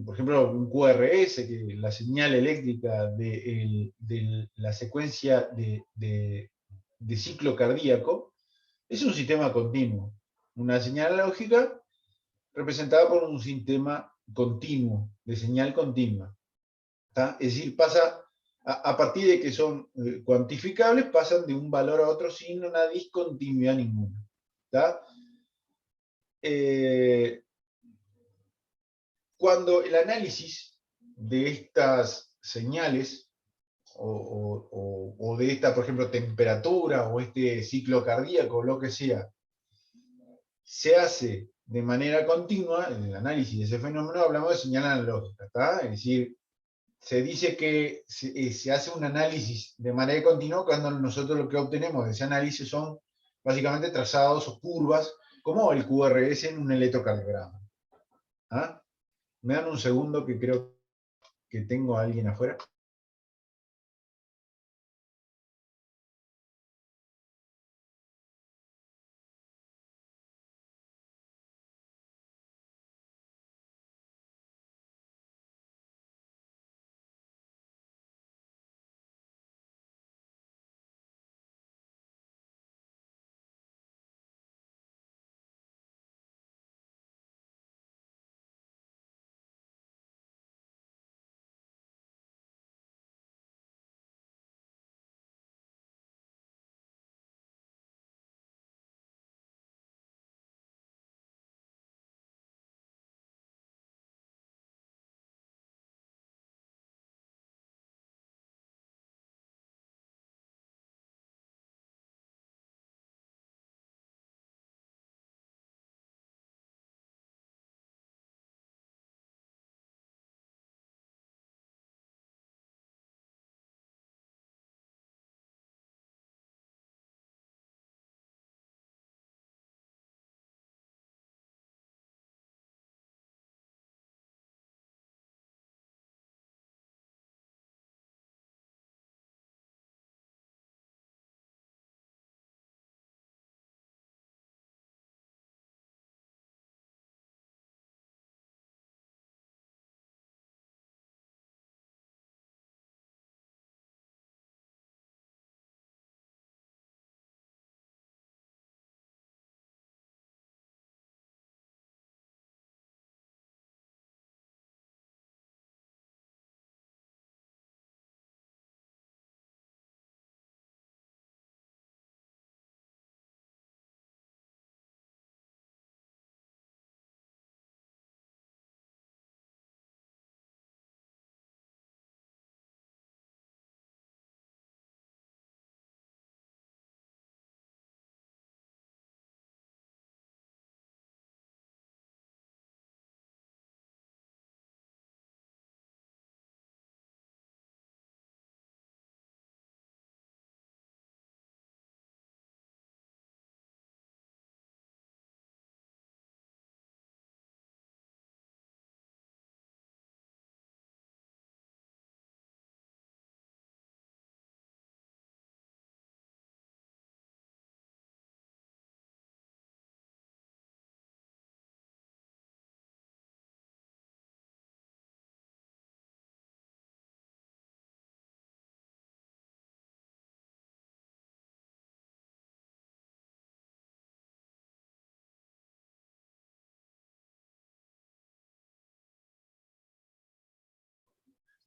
por ejemplo, un QRS, que la señal eléctrica de la secuencia de ciclo cardíaco, es un sistema continuo. Una señal analógica representada por un sistema continuo, de señal continua. ¿Tá? Es decir, pasa a partir de que son cuantificables, pasan de un valor a otro sin una discontinuidad ninguna. ¿Tá? Cuando el análisis de estas señales o de esta, por ejemplo, temperatura o este ciclo cardíaco, lo que sea, se hace de manera continua, en el análisis de ese fenómeno hablamos de señal analógica, ¿tá? Es decir, se dice que se hace un análisis de manera continua cuando nosotros lo que obtenemos de ese análisis son básicamente trazados o curvas, como el QRS en un electrocardiograma. ¿Ah? Me dan un segundo que creo que tengo a alguien afuera.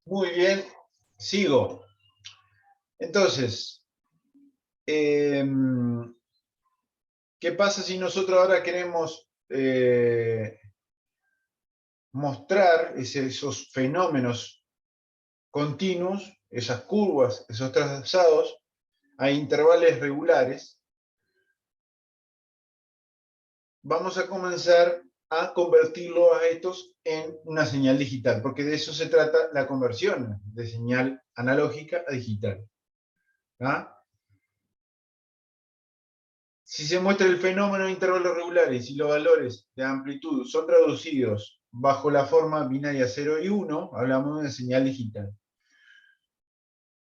Muy bien, sigo. Entonces, ¿qué pasa si nosotros ahora queremos mostrar esos fenómenos continuos, esas curvas, esos trazados a intervalos regulares? Vamos a comenzar a convertirlo a estos en una señal digital, porque de eso se trata la conversión de señal analógica a digital. ¿Ah? Si se muestra el fenómeno de intervalos regulares y los valores de amplitud son traducidos bajo la forma binaria 0 y 1, hablamos de una señal digital.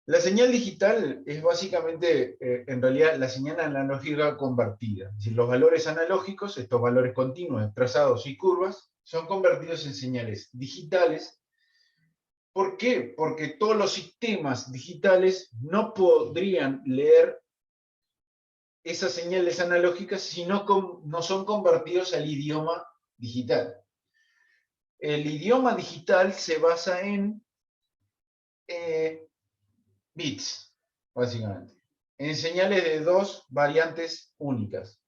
La señal digital es básicamente, en realidad, la señal analógica convertida. Es decir, los valores analógicos, estos valores continuos, trazados y curvas, son convertidos en señales digitales. ¿Por qué? Porque todos los sistemas digitales no podrían leer esas señales analógicas si no son convertidos al idioma digital. El idioma digital se basa en bits, básicamente, en señales de dos variantes únicas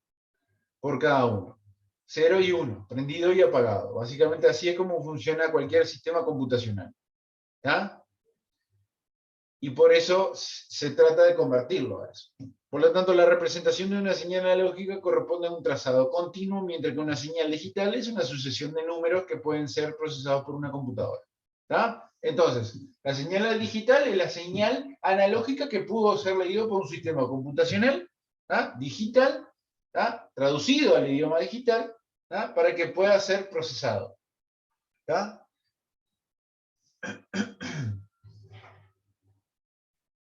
por cada uno. 0 y 1, prendido y apagado. Básicamente así es como funciona cualquier sistema computacional. ¿Ya? Y por eso se trata de convertirlo a eso. Por lo tanto, la representación de una señal analógica corresponde a un trazado continuo, mientras que una señal digital es una sucesión de números que pueden ser procesados por una computadora. ¿Tá? Entonces, la señal digital es la señal analógica que pudo ser leído por un sistema computacional, ¿tá? Digital, ¿tá? Traducido al idioma digital, ¿tá? Para que pueda ser procesado. ¿Tá?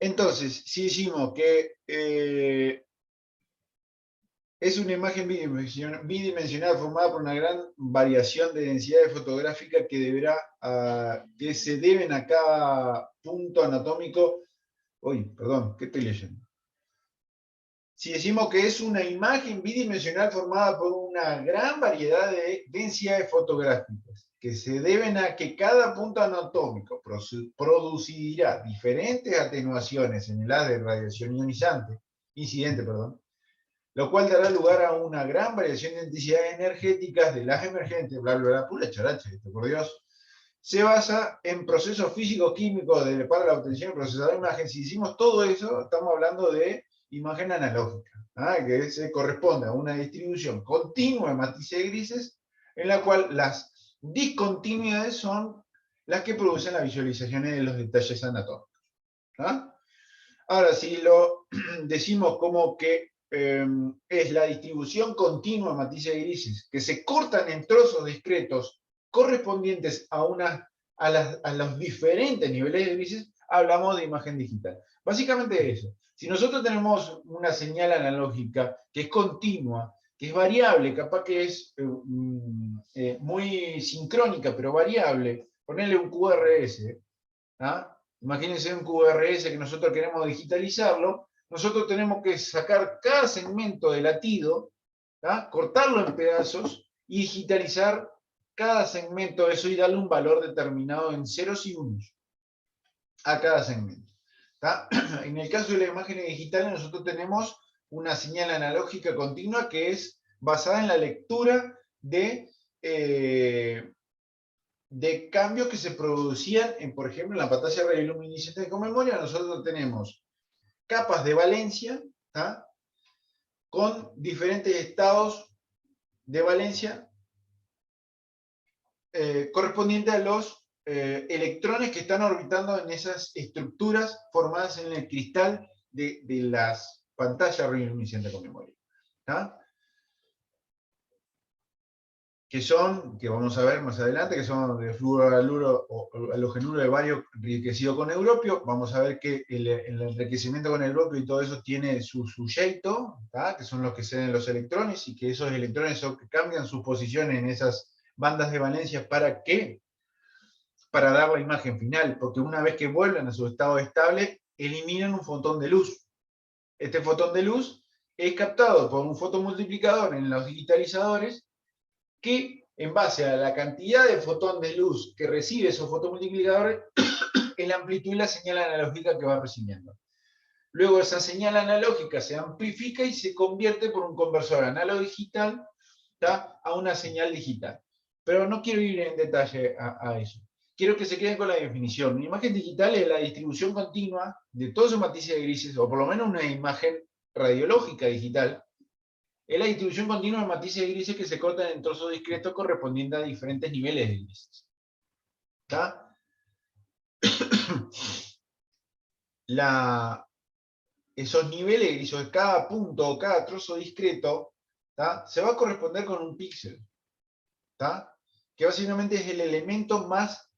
Entonces, si decimos que es una imagen bidimensional formada por una gran variación de densidades fotográficas que se deben a cada punto anatómico. Uy, perdón, ¿qué estoy leyendo? Si decimos que es una imagen bidimensional formada por una gran variedad de densidades fotográficas, que se deben a que cada punto anatómico producirá diferentes atenuaciones en el haz de radiación incidente, lo cual dará lugar a una gran variación de intensidades energéticas de las emergentes, bla, bla, bla, pura characha, esto, por Dios. Se basa en procesos físico-químicos para la obtención y procesador de imagen. Si hicimos todo eso, estamos hablando de imagen analógica, que se corresponde a una distribución continua de matices grises, en la cual las discontinuidades son las que producen las visualizaciones de los detalles anatómicos. Ahora, si lo decimos como que es la distribución continua de matices grises, que se cortan en trozos discretos correspondientes a los diferentes niveles de grises, hablamos de imagen digital. Básicamente eso. Si nosotros tenemos una señal analógica que es continua, que es variable, capaz que es muy sincrónica, pero variable, ponerle un QRS, imagínense un QRS que nosotros queremos digitalizarlo, nosotros tenemos que sacar cada segmento de latido, cortarlo en pedazos y digitalizar cada segmento de eso y darle un valor determinado en ceros y unos a cada segmento. En el caso de las imágenes digitales, nosotros tenemos una señal analógica continua que es basada en la lectura de cambios que se producían, por ejemplo, en la pantalla radioluminiscente con memoria. Nosotros tenemos capas de valencia, con diferentes estados de valencia correspondientes a los electrones que están orbitando en esas estructuras formadas en el cristal de las pantallas radioluminiscentes con memoria. Que vamos a ver más adelante, que son de fluorohaluro o halogenuro de bario enriquecido con europio. Vamos a ver que el enriquecimiento con europio y todo eso tiene su yeito, que son los que ceden los electrones, y que esos electrones son que cambian sus posiciones en esas bandas de valencia. ¿Para qué? Para dar la imagen final, porque una vez que vuelven a su estado estable, eliminan un fotón de luz. Este fotón de luz es captado por un fotomultiplicador en los digitalizadores, que en base a la cantidad de fotón de luz que recibe esos fotomultiplicadores, es la amplitud y la señal analógica que va recibiendo. Luego esa señal analógica se amplifica y se convierte por un conversor análogo-digital a una señal digital. Pero no quiero ir en detalle a eso. Quiero que se queden con la definición. Una imagen digital es la distribución continua de todos esos matices de grises, o por lo menos una imagen radiológica digital, es la distribución continua de matices de grises que se cortan en trozos discretos correspondientes a diferentes niveles de grises. ¿Está? Esos niveles de grises, cada punto o cada trozo discreto, ¿está? Se va a corresponder con un píxel, ¿está? Que básicamente es el elemento más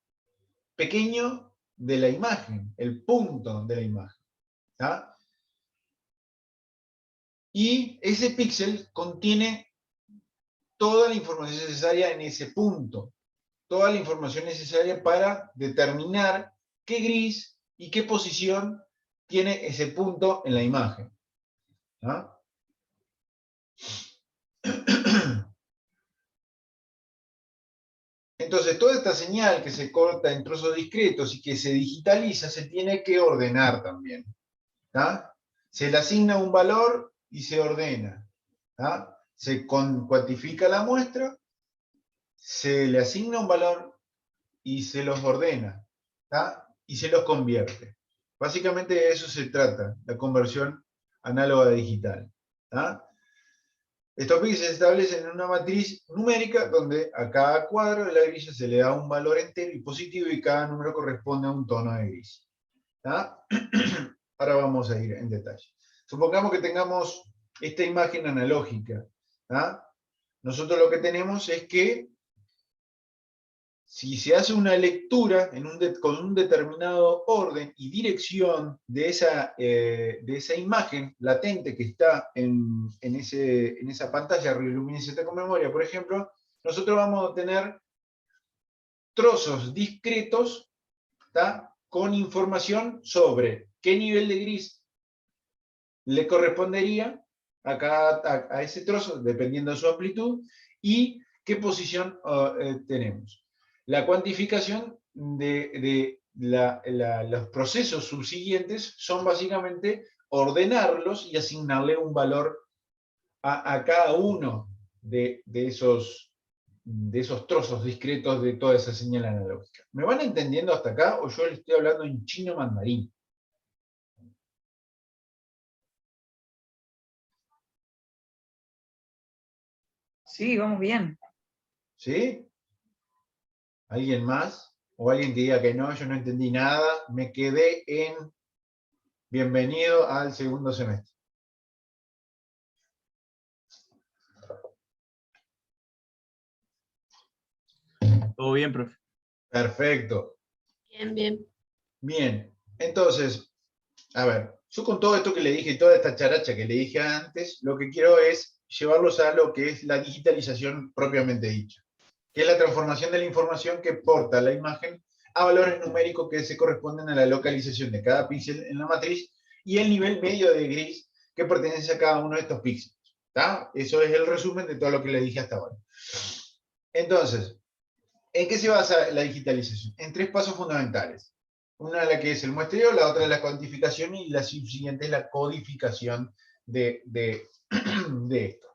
pequeño de la imagen, el punto de la imagen, ¿está? Y ese píxel contiene toda la información necesaria en ese punto, toda la información necesaria para determinar qué gris y qué posición tiene ese punto en la imagen, ¿no? Entonces, toda esta señal que se corta en trozos discretos y que se digitaliza, se tiene que ordenar también, ¿tá? Se le asigna un valor y se ordena, ¿tá? Se cuantifica la muestra, se le asigna un valor y se los ordena, ¿tá? Y se los convierte. Básicamente de eso se trata, la conversión análoga a digital, ¿tá? Estos píxeles se establecen en una matriz numérica donde a cada cuadro de la grilla se le da un valor entero y positivo y cada número corresponde a un tono de gris, ¿tá? Ahora vamos a ir en detalle. Supongamos que tengamos esta imagen analógica, ¿tá? Nosotros lo que tenemos es que si se hace una lectura con un determinado orden y dirección de esa imagen latente que está en esa pantalla radioluminiscente con memoria, por ejemplo, nosotros vamos a tener trozos discretos, ¿tá? Con información sobre qué nivel de gris le correspondería a ese trozo, dependiendo de su amplitud, y qué posición tenemos. La cuantificación de los procesos subsiguientes son básicamente ordenarlos y asignarle un valor a cada uno de esos trozos discretos de toda esa señal analógica. ¿Me van entendiendo hasta acá o yo les estoy hablando en chino mandarín? Sí, vamos bien. ¿Sí? ¿Alguien más? ¿O alguien que diga que no, yo no entendí nada? Me quedé en bienvenido al segundo semestre. Todo bien, profe. Perfecto. Bien, bien. Bien. Entonces, a ver, yo con todo esto que le dije, toda esta characha que le dije antes, lo que quiero es llevarlos a lo que es la digitalización propiamente dicha, que es la transformación de la información que porta la imagen a valores numéricos que se corresponden a la localización de cada píxel en la matriz y el nivel medio de gris que pertenece a cada uno de estos píxeles. ¿Tá? Eso es el resumen de todo lo que le dije hasta ahora. Entonces, ¿en qué se basa la digitalización? En tres pasos fundamentales. Una es la que es el muestreo, la otra es la cuantificación y la subsiguiente es la codificación de esto.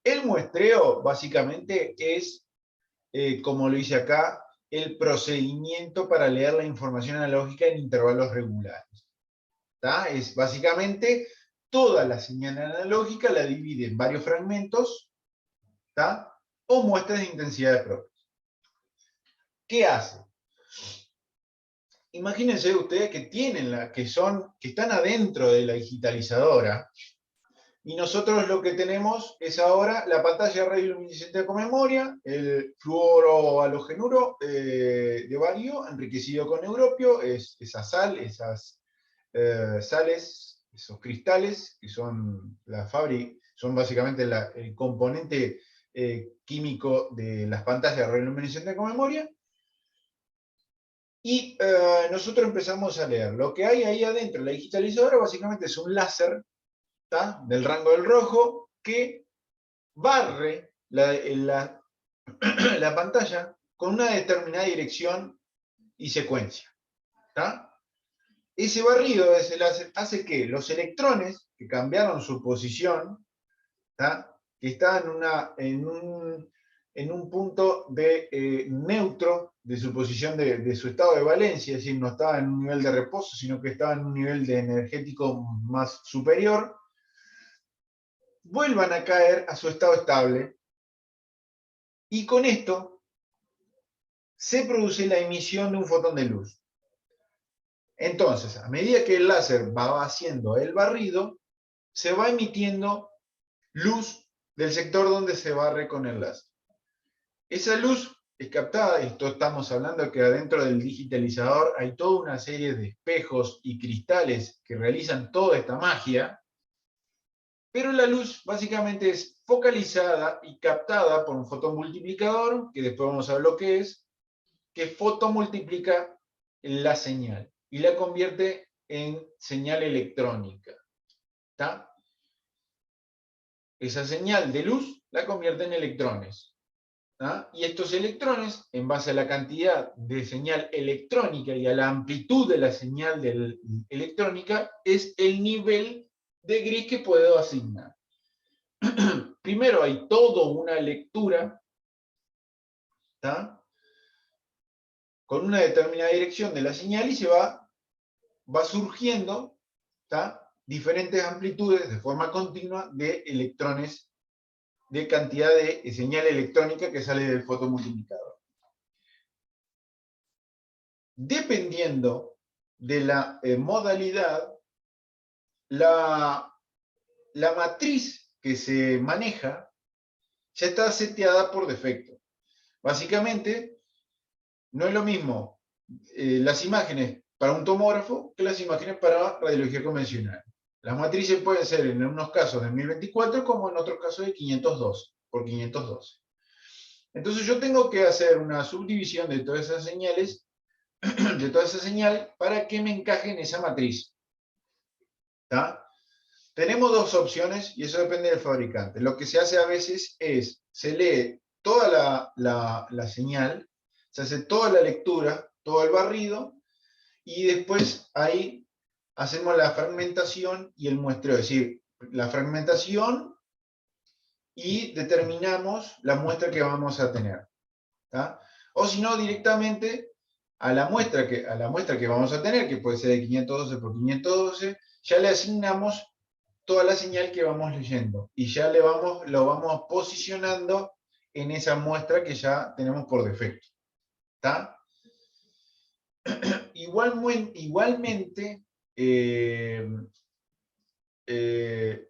El muestreo básicamente es, como lo hice acá, el procedimiento para leer la información analógica en intervalos regulares. ¿Tá? Es básicamente toda la señal analógica la divide en varios fragmentos, ¿tá? O muestras de intensidades propias. ¿Qué hace? Imagínense ustedes que que están adentro de la digitalizadora, y nosotros lo que tenemos es ahora la pantalla radioluminiscente con memoria, el fluorohalogenuro de bario enriquecido con europio, esa sal, esas sales, esos cristales, que son son básicamente el componente químico de las pantallas radioluminiscentes con memoria. Y nosotros empezamos a leer. Lo que hay ahí adentro, la digitalizadora, básicamente es un láser, ¿tá? Del rango del rojo, que barre la pantalla con una determinada dirección y secuencia. ¿tá? Ese barrido de ese láser hace que los electrones que cambiaron su posición, ¿tá? Que estaban en un punto de neutro de su posición de su estado de valencia, es decir, no estaba en un nivel de reposo, sino que estaba en un nivel de energético más superior, vuelvan a caer a su estado estable, y con esto se produce la emisión de un fotón de luz. Entonces, a medida que el láser va haciendo el barrido, se va emitiendo luz del sector donde se barre con el láser. Esa luz es captada, esto estamos hablando que adentro del digitalizador hay toda una serie de espejos y cristales que realizan toda esta magia, pero la luz básicamente es focalizada y captada por un fotomultiplicador, que después vamos a ver lo que fotomultiplica la señal y la convierte en señal electrónica. ¿Tá? Esa señal de luz la convierte en electrones. ¿tá? Y estos electrones, en base a la cantidad de señal electrónica y a la amplitud de la señal electrónica, es el nivel de gris que puedo asignar. Primero hay toda una lectura, ¿tá? Con una determinada dirección de la señal, y se va surgiendo, ¿tá? Diferentes amplitudes de forma continua de electrones, de cantidad de señal electrónica que sale del fotomultiplicador. Dependiendo de la modalidad, la matriz que se maneja ya está seteada por defecto. Básicamente, no es lo mismo las imágenes para un tomógrafo que las imágenes para radiología convencional. Las matrices pueden ser en unos casos de 1024 como en otros casos de 512 por 512. Entonces yo tengo que hacer una subdivisión de todas esas señales, de toda esa señal, para que me encaje en esa matriz. ¿Tá? Tenemos dos opciones y eso depende del fabricante. Lo que se hace a veces es, se lee toda la señal, se hace toda la lectura, todo el barrido, y después ahí hacemos la fragmentación y el muestreo, es decir, la fragmentación, y determinamos la muestra que vamos a tener. ¿tá? O si no, directamente a la muestra que vamos a tener, que puede ser de 512 por 512, ya le asignamos toda la señal que vamos leyendo, y ya lo vamos posicionando en esa muestra que ya tenemos por defecto. ¿Tá? Igualmente,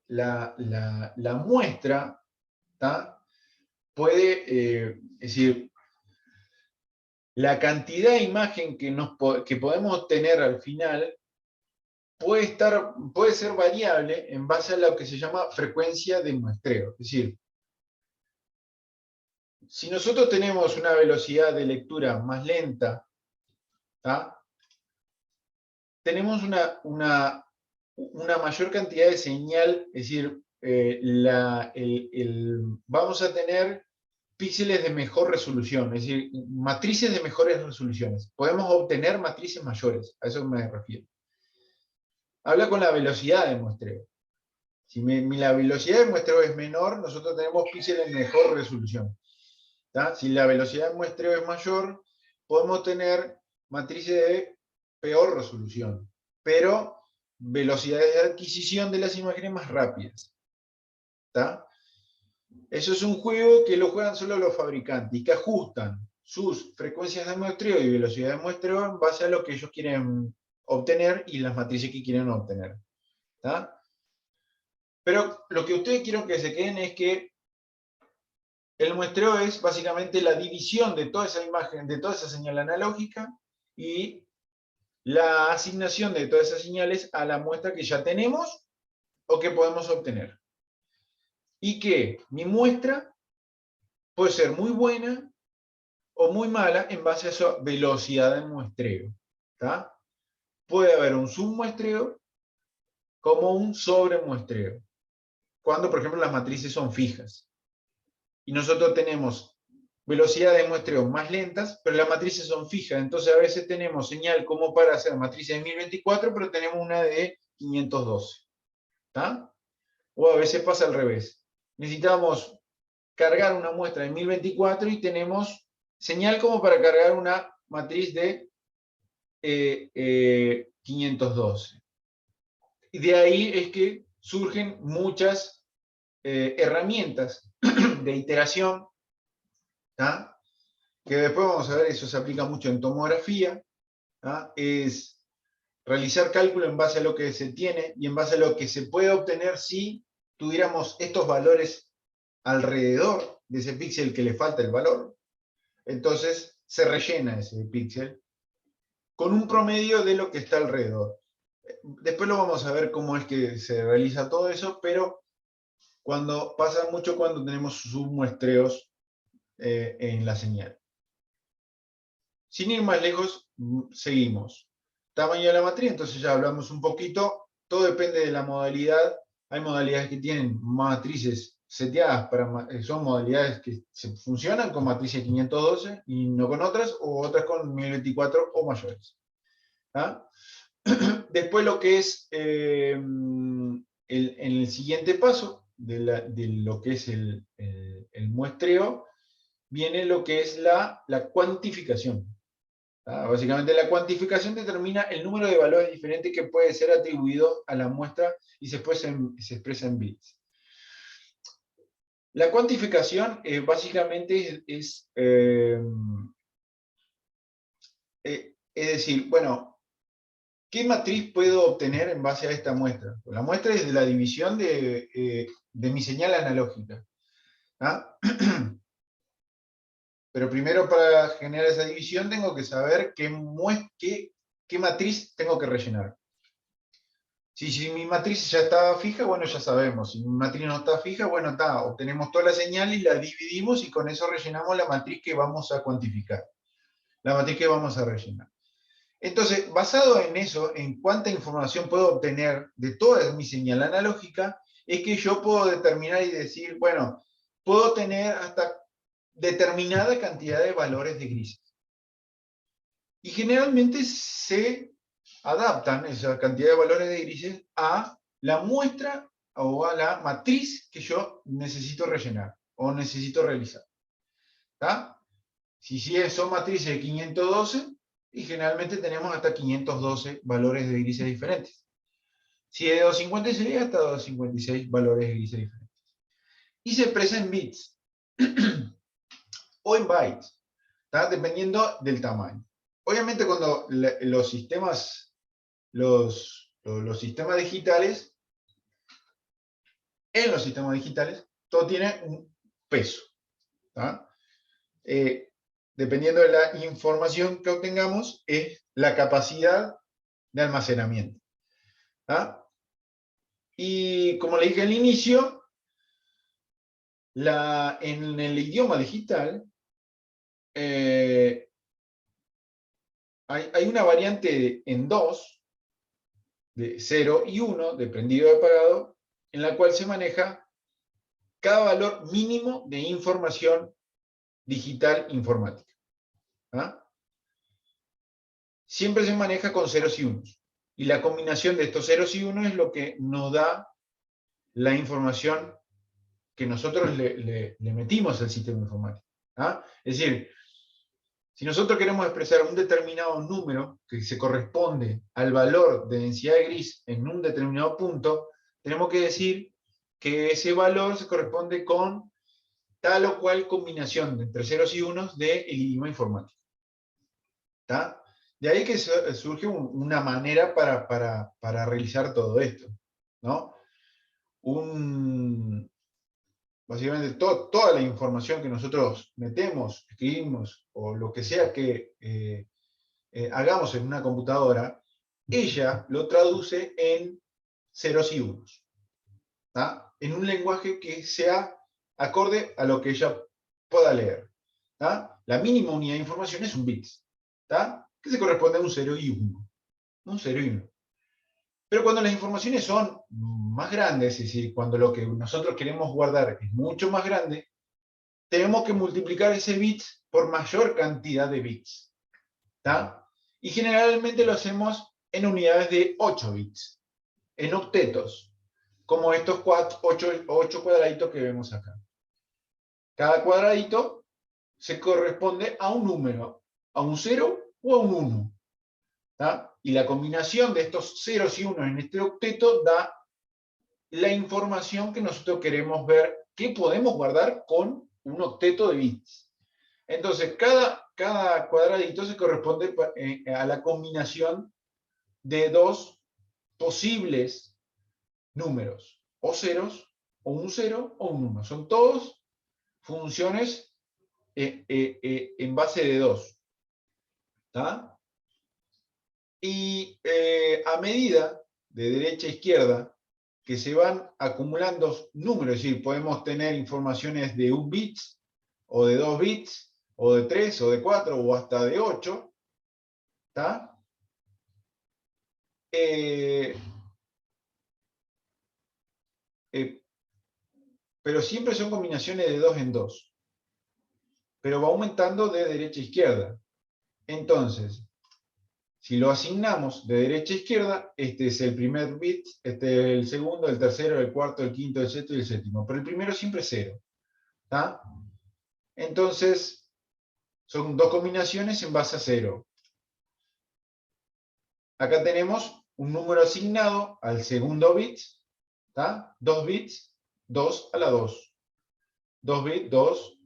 la muestra, ¿tá? puede, es decir, la cantidad de imagen que podemos obtener al final puede ser variable en base a lo que se llama frecuencia de muestreo. Es decir, si nosotros tenemos una velocidad de lectura más lenta, ¿tá? tenemos una mayor cantidad de señal, es decir, vamos a tener píxeles de mejor resolución, es decir, matrices de mejores resoluciones. Podemos obtener matrices mayores, a eso me refiero. Habla con la velocidad de muestreo. Si la velocidad de muestreo es menor, nosotros tenemos píxeles de mejor resolución. ¿tá? Si la velocidad de muestreo es mayor, podemos tener matrices de peor resolución, pero velocidades de adquisición de las imágenes más rápidas. ¿tá? Eso es un juego que lo juegan solo los fabricantes y que ajustan sus frecuencias de muestreo y velocidad de muestreo en base a lo que ellos quieren obtener y las matrices que quieren obtener. ¿tá? Pero lo que ustedes quiero que se queden es que el muestreo es básicamente la división de toda esa imagen, de toda esa señal analógica, y la asignación de todas esas señales a la muestra que ya tenemos o que podemos obtener. Y que mi muestra puede ser muy buena o muy mala en base a esa velocidad de muestreo. ¿tá? Puede haber un submuestreo como un sobremuestreo, cuando por ejemplo las matrices son fijas. Y nosotros tenemos velocidades de muestreo más lentas, pero las matrices son fijas. Entonces a veces tenemos señal como para hacer matrices de 1024, pero tenemos una de 512. ¿Está? O a veces pasa al revés. Necesitamos cargar una muestra de 1024 y tenemos señal como para cargar una matriz de 512. Y de ahí es que surgen muchas herramientas de iteración, ¿tá? Que después vamos a ver, eso se aplica mucho en tomografía, ¿tá? Es realizar cálculo en base a lo que se tiene y en base a lo que se puede obtener si tuviéramos estos valores alrededor de ese píxel que le falta el valor. Entonces se rellena ese píxel con un promedio de lo que está alrededor. Después lo vamos a ver cómo es que se realiza todo eso, pero pasa mucho cuando tenemos submuestreos en la señal. Sin ir más lejos, seguimos. Tamaño de la matriz, entonces ya hablamos un poquito. Todo depende de la modalidad. Hay modalidades que tienen matrices seteadas, son modalidades que funcionan con matrices 512 y no con otras, o otras con 1024 o mayores. ¿Ah? Después lo que es en el siguiente paso de lo que es el muestreo, viene lo que es la cuantificación. Básicamente la cuantificación determina el número de valores diferentes que puede ser atribuido a la muestra y se expresa en bits. La cuantificación básicamente es decir, bueno, ¿qué matriz puedo obtener en base a esta muestra? Pues la muestra es de la división de mi señal analógica. ¿Ah? Pero primero, para generar esa división tengo que saber qué matriz tengo que rellenar. Si mi matriz ya estaba fija, bueno, ya sabemos. Si mi matriz no está fija, bueno, obtenemos toda la señal y la dividimos y con eso rellenamos la matriz que vamos a cuantificar. La matriz que vamos a rellenar. Entonces, basado en eso, en cuánta información puedo obtener de toda mi señal analógica, es que yo puedo determinar y decir, bueno, puedo tener hasta determinada cantidad de valores de grises. Y generalmente se adaptan esa cantidad de valores de grises a la muestra o a la matriz que yo necesito rellenar o necesito realizar. ¿Tá? Si son matrices de 512, y generalmente tenemos hasta 512 valores de grises diferentes. Si es de 256, hasta 256 valores de grises diferentes. Y se expresa en bits o en bytes, ¿tá? Dependiendo del tamaño. Obviamente cuando los sistemas digitales, en los sistemas digitales, todo tiene un peso. ¿Tá? Dependiendo de la información que obtengamos, es la capacidad de almacenamiento. ¿Ah? Y como le dije al inicio, en el idioma digital hay una variante en 2, de 0 y 1, de prendido y apagado, en la cual se maneja cada valor mínimo de información digital informática. ¿Ah? Siempre se maneja con ceros y unos. Y la combinación de estos ceros y unos es lo que nos da la información que nosotros le metimos al sistema informático. ¿Ah? Es decir, si nosotros queremos expresar un determinado número que se corresponde al valor de densidad de gris en un determinado punto, tenemos que decir que ese valor se corresponde con tal o cual combinación entre ceros y unos del idioma informático. ¿Tá? De ahí que surge una manera para realizar todo esto, ¿no? Básicamente toda la información que nosotros metemos, escribimos, o lo que sea que hagamos en una computadora, ella lo traduce en ceros y unos. ¿Tá? En un lenguaje que sea acorde a lo que ella pueda leer. ¿Tá? La mínima unidad de información es un bit, ¿tá? Que se corresponde a un 0 y 1. Un 0 y 1. Pero cuando las informaciones son más grandes, es decir, cuando lo que nosotros queremos guardar es mucho más grande, tenemos que multiplicar ese bit por mayor cantidad de bits. ¿Tá? Y generalmente lo hacemos en unidades de 8 bits, en octetos, como estos 8 cuadraditos que vemos acá. Cada cuadradito se corresponde a un número, a un 0 o a un 1. ¿Tá? Y la combinación de estos ceros y unos en este octeto da la información que nosotros queremos ver, que podemos guardar con un octeto de bits. Entonces, cada cuadradito se corresponde a la combinación de dos posibles números, o ceros, o un 0 o un 1. Son todos funciones en base de 2. ¿Tá? Y a medida de derecha a izquierda que se van acumulando números, es decir, podemos tener informaciones de 1 bit, o de 2 bits, o de 3, o de 4, o hasta de 8, ¿tá? Pero siempre son combinaciones de 2 en 2. Pero va aumentando de derecha a izquierda. Entonces, si lo asignamos de derecha a izquierda, este es el primer bit, este es el segundo, el tercero, el cuarto, el quinto, el sexto y el séptimo. Pero el primero siempre es 0. ¿Tá? Entonces, son dos combinaciones en base a 0. Acá tenemos un número asignado al segundo bit, ¿tá? 2 bits, 2 a la 2. 2 bits, 2.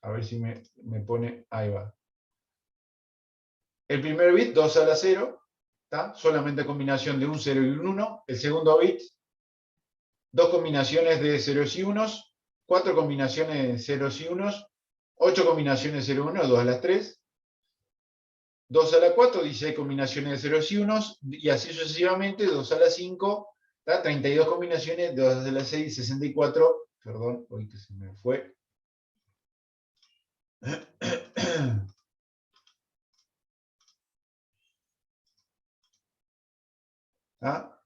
A ver si me pone, ahí va. El primer bit, 2 a la 0, ¿tá? Solamente combinación de un 0 y un 1. El segundo bit, dos combinaciones de ceros y unos, 4 combinaciones de ceros y unos, 8 combinaciones de 0 y 1, 2 a las 3. 2 a la 4, 16 combinaciones de ceros y unos, y así sucesivamente, 2 a la 5, ¿tá? 32 combinaciones, 2 a la 6, 64, perdón, hoy que se me fue. ¿Ah?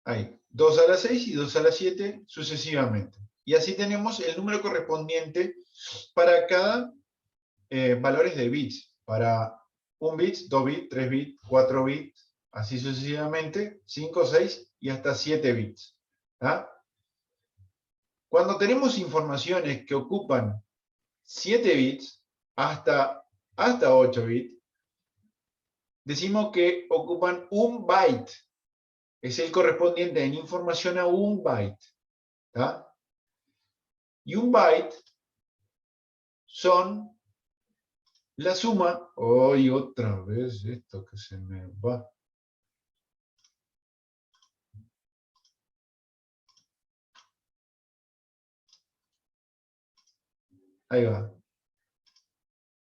Ahí, 2 a la 6 y 2 a la 7 sucesivamente. Y así tenemos el número correspondiente para cada valores de bits. Para 1 bit, 2 bits, 3 bits, 4 bits, así sucesivamente, 5, 6 y hasta 7 bits. ¿Ah? Cuando tenemos informaciones que ocupan 7 bits hasta 8 bits, decimos que ocupan 1 byte. Es el correspondiente en información a 1 byte. ¿Tá? Y 1 byte son la suma, hoy otra vez esto que se me va. Ahí va.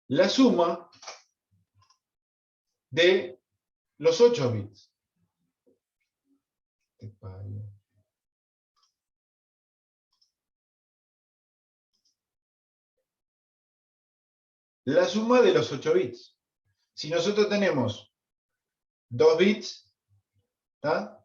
La suma de los 8 bits. La suma de los 8 bits. Si nosotros tenemos 2 bits, ¿tá?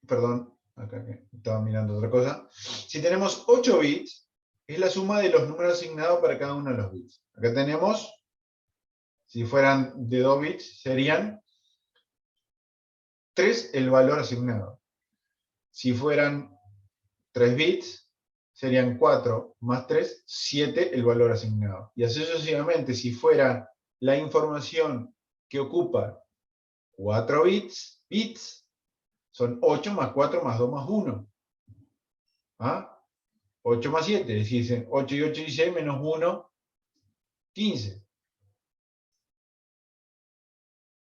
Perdón, acá que estaba mirando otra cosa. Si tenemos 8 bits, es la suma de los números asignados para cada uno de los bits. Acá tenemos, si fueran de 2 bits, serían 3 el valor asignado. Si fueran 3 bits, serían 4 más 3, 7 el valor asignado. Y así sucesivamente, si fuera la información que ocupa 4 bits, son 8 más 4 más 2 más 1. ¿Ah? 8 más 7, es decir, 8 y 8, 16, menos 1, 15.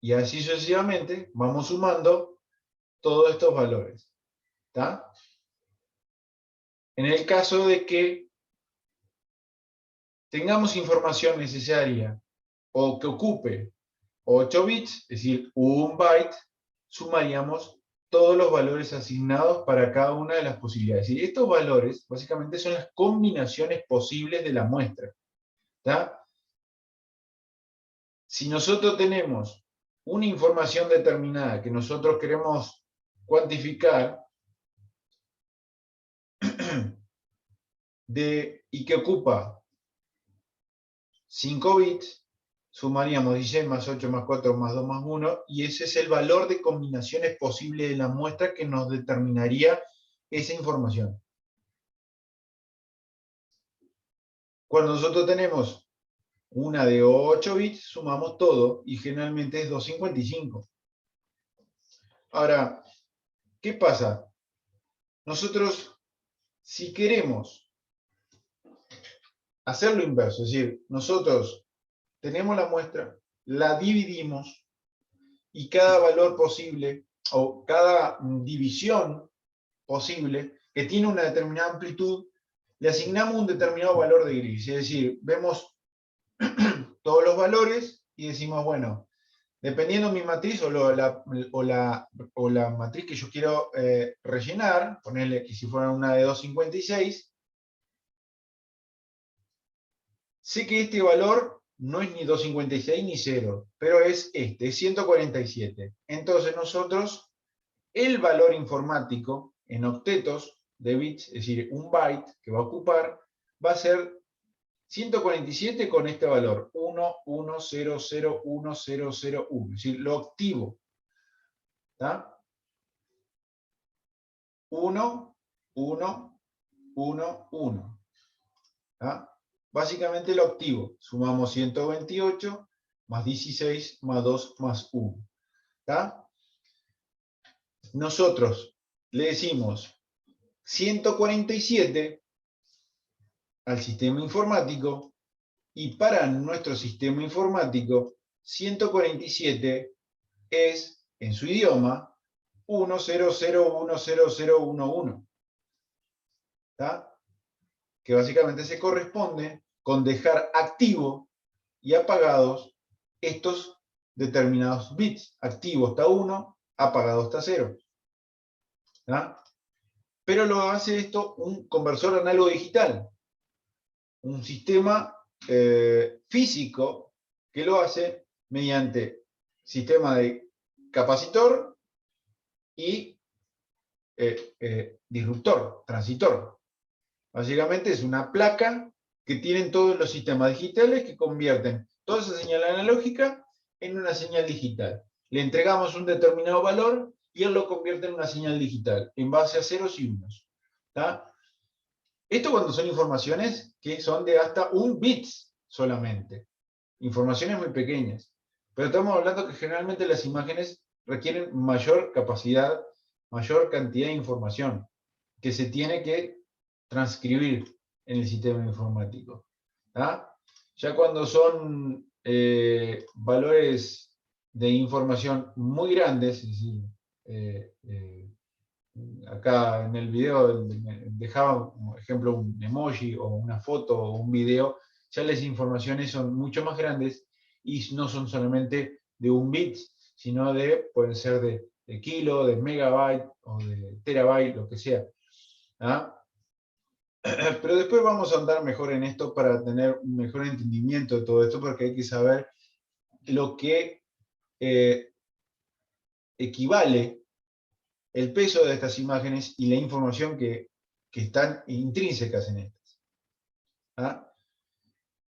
Y así sucesivamente vamos sumando todos estos valores. ¿Tá? En el caso de que tengamos información necesaria o que ocupe 8 bits, es decir, 1 byte, sumaríamos todos los valores asignados para cada una de las posibilidades. Y estos valores básicamente son las combinaciones posibles de la muestra. ¿Tá? si nosotros tenemos una información determinada que nosotros queremos cuantificar y que ocupa 5 bits, sumaríamos 16 más 8 más 4 más 2 más 1, y ese es el valor de combinaciones posibles de la muestra que nos determinaría esa información. Cuando nosotros tenemos una de 8 bits, sumamos todo, y generalmente es 255. Ahora, ¿qué pasa? Nosotros, si queremos hacer lo inverso, es decir, nosotros tenemos la muestra, la dividimos, y cada valor posible, o cada división posible, que tiene una determinada amplitud, le asignamos un determinado valor de gris. Es decir, vemos todos los valores y decimos, bueno, dependiendo de mi matriz o la matriz que yo quiero rellenar, ponerle que si fuera una de 256, sé que este valor no es ni 256 ni 0, pero es es 147. Entonces nosotros, el valor informático en octetos de bits, es decir, un byte que va a ocupar, va a ser 147 con este valor, 110010001, es decir, lo activo. ¿Está? 1, 1, 1, 1. ¿Está? Básicamente lo activo. Sumamos 128 más 16 más 2 más 1. ¿Está? Nosotros le decimos 147 al sistema informático, y para nuestro sistema informático 147 es, en su idioma, 100100011. ¿Está? Que básicamente se corresponde con dejar activo y apagados estos determinados bits. Activo está 1, apagado está 0. ¿Está? Pero lo hace esto un conversor análogo digital, un sistema físico que lo hace mediante sistema de capacitor y disruptor, transitor. Básicamente es una placa que tienen todos los sistemas digitales que convierten toda esa señal analógica en una señal digital. Le entregamos un determinado valor y él lo convierte en una señal digital, en base a ceros y unos. ¿Está? Esto cuando son informaciones que son de hasta 1 bits solamente. Informaciones muy pequeñas. Pero estamos hablando que generalmente las imágenes requieren mayor capacidad, mayor cantidad de información que se tiene que transcribir en el sistema informático. ¿Ah? Ya cuando son valores de información muy grandes, es decir, acá en el video dejaba como ejemplo un emoji o una foto o un video, ya las informaciones son mucho más grandes y no son solamente de 1 bit, sino pueden ser de kilo, de megabyte o de terabyte, lo que sea. ¿Ah? Pero después vamos a andar mejor en esto para tener un mejor entendimiento de todo esto, porque hay que saber lo que equivale el peso de estas imágenes y la información que están intrínsecas en estas. ¿Ah?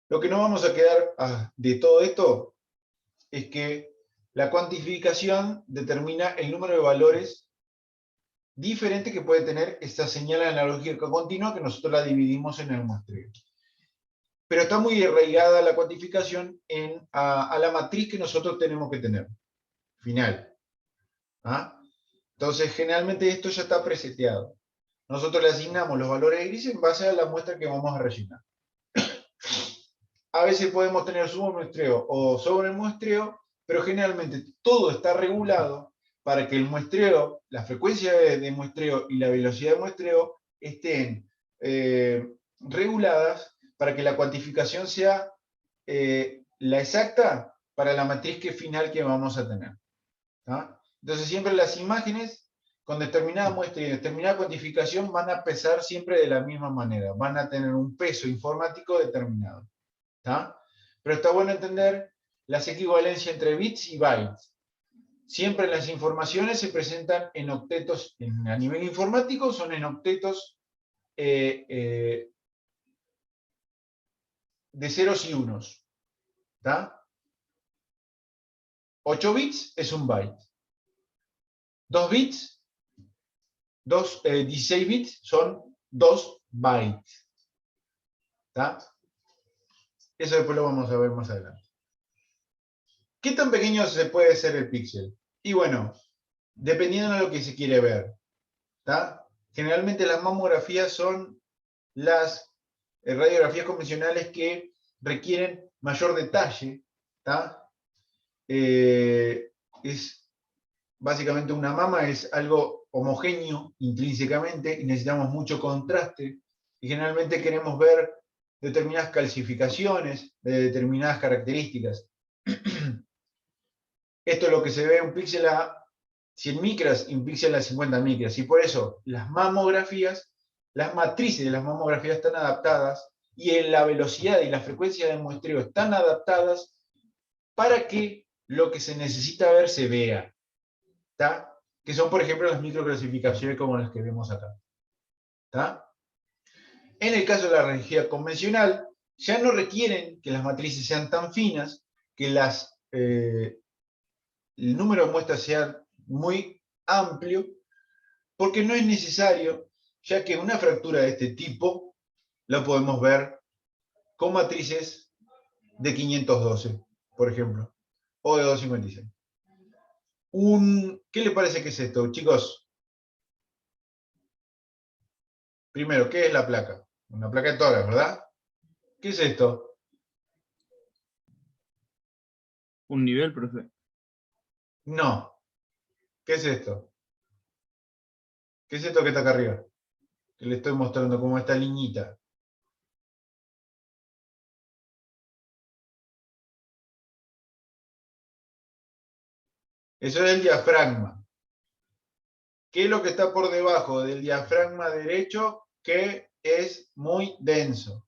Lo que nos vamos a quedar de todo esto es que la cuantificación determina el número de valores diferentes que puede tener esta señal analógica continua, que nosotros la dividimos en el muestreo. Pero está muy arraigada la cuantificación a la matriz que nosotros tenemos que tener, final. ¿Ah? Entonces, generalmente esto ya está preseteado. Nosotros le asignamos los valores de gris en base a la muestra que vamos a rellenar. A veces podemos tener submuestreo o sobremuestreo, pero generalmente todo está regulado para que el muestreo, la frecuencia de muestreo y la velocidad de muestreo estén reguladas para que la cuantificación sea la exacta para la matriz final que vamos a tener. ¿Ah? Entonces siempre las imágenes con determinada muestra y determinada cuantificación van a pesar siempre de la misma manera, van a tener un peso informático determinado. ¿Está? Pero está bueno entender las equivalencias entre bits y bytes. Siempre las informaciones se presentan en octetos, a nivel informático son en octetos de ceros y unos. ¿Está? 8 bits es un byte. 2 bits, 16 bits son 2 bytes. ¿Está? Eso después lo vamos a ver más adelante. ¿Qué tan pequeño se puede ser el píxel? Y bueno, dependiendo de lo que se quiere ver. ¿Está? Generalmente las mamografías son las radiografías convencionales que requieren mayor detalle. ¿Está? Es básicamente una mama, es algo homogéneo intrínsecamente y necesitamos mucho contraste. Y generalmente queremos ver determinadas calcificaciones de determinadas características. Esto es lo que se ve un píxel a 100 micras y un píxel a 50 micras. Y por eso las mamografías, las matrices de las mamografías están adaptadas y en la velocidad y la frecuencia de muestreo están adaptadas para que lo que se necesita ver se vea. ¿Está? Que son, por ejemplo, las microclasificaciones como las que vemos acá. ¿Está? En el caso de la radiología convencional, ya no requieren que las matrices sean tan finas, que el número de muestras sea muy amplio, porque no es necesario, ya que una fractura de este tipo la podemos ver con matrices de 512, por ejemplo, o de 256. ¿Qué le parece que es esto, chicos? Primero, ¿qué es la placa? Una placa de tórax, ¿verdad? ¿Qué es esto? Un nivel, profe. No. ¿Qué es esto? ¿Qué es esto que está acá arriba? Que le estoy mostrando como esta liñita. Eso es el diafragma. ¿Qué es lo que está por debajo del diafragma derecho que es muy denso?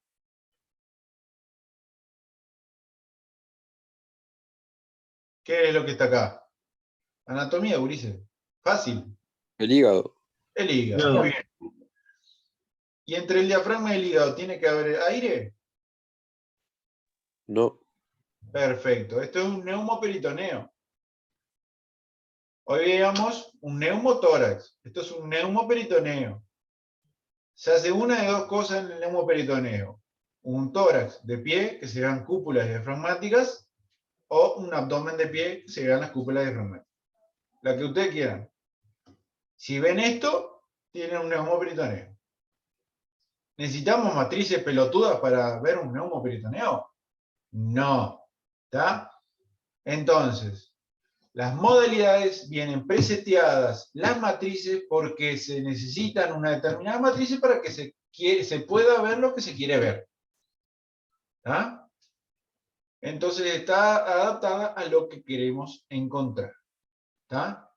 ¿Qué es lo que está acá? Anatomía, Ulises. Fácil. El hígado. El hígado. No. Muy bien. ¿Y entre el diafragma y el hígado tiene que haber aire? No. Perfecto. Esto es un neumoperitoneo. Hoy veíamos un neumotórax. Esto es un neumoperitoneo. Se hace una de dos cosas en el neumoperitoneo. Un tórax de pie, que se vean cúpulas diafragmáticas, o un abdomen de pie, que se vean las cúpulas diafragmáticas. La que ustedes quieran. Si ven esto, tienen un neumoperitoneo. ¿Necesitamos matrices pelotudas para ver un neumoperitoneo? No. ¿Está? Entonces, las modalidades vienen preseteadas, las matrices, porque se necesitan una determinada matriz para que se pueda ver lo que se quiere ver. ¿Está? Entonces está adaptada a lo que queremos encontrar. ¿Está?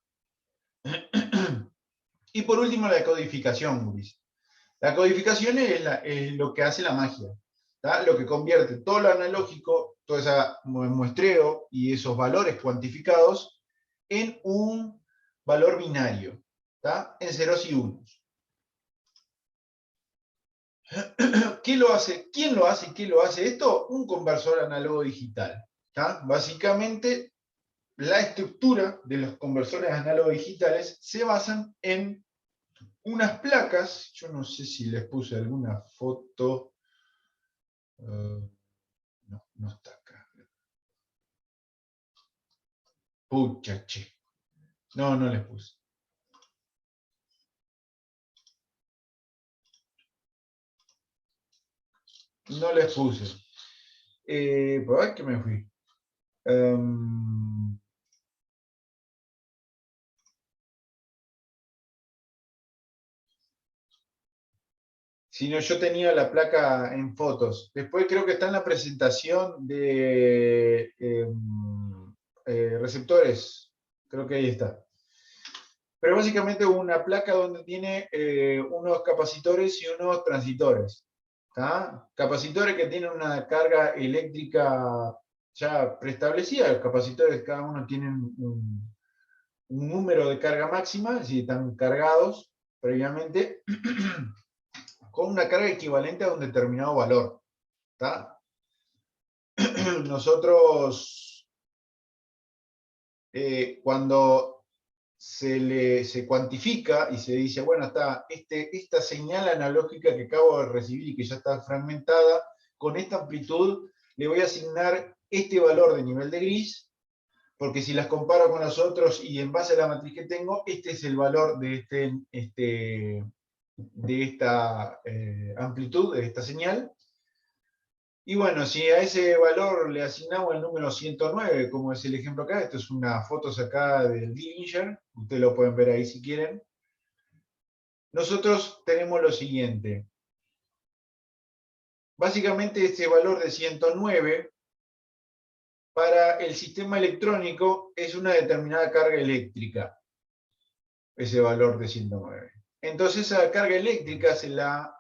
Y por último, la codificación, Luis. La codificación es lo que hace la magia. ¿Está? Lo que convierte todo lo analógico, todo ese muestreo y esos valores cuantificados en un valor binario. ¿Está? En ceros y unos. ¿Qué lo hace? ¿Quién lo hace y qué lo hace esto? Un conversor análogo digital. ¿Está? Básicamente, la estructura de los conversores análogo digitales se basan en unas placas. Yo no sé si les puse alguna foto. No, no está acá. Pucha, che. No, no les puse. No les puse. ¿Por ahí que me fui? Si no, yo tenía la placa en fotos. Después creo que está en la presentación de receptores. Creo que ahí está. Pero básicamente una placa donde tiene unos capacitores y unos transitores. ¿Tá? Capacitores que tienen una carga eléctrica ya preestablecida. Los capacitores cada uno tienen un número de carga máxima, es decir, están cargados previamente con una carga equivalente a un determinado valor. ¿Está? Nosotros, cuando se cuantifica y se dice, bueno, está esta señal analógica que acabo de recibir y que ya está fragmentada, con esta amplitud le voy a asignar este valor de nivel de gris, porque si las comparo con los otros y en base a la matriz que tengo, este es el valor de esta amplitud, de esta señal. Y bueno, si a ese valor le asignamos el número 109, como es el ejemplo acá, esto es una foto sacada del Dillinger, ustedes lo pueden ver ahí si quieren. Nosotros tenemos lo siguiente. Básicamente este valor de 109 para el sistema electrónico es una determinada carga eléctrica, ese valor de 109. Entonces esa carga eléctrica se la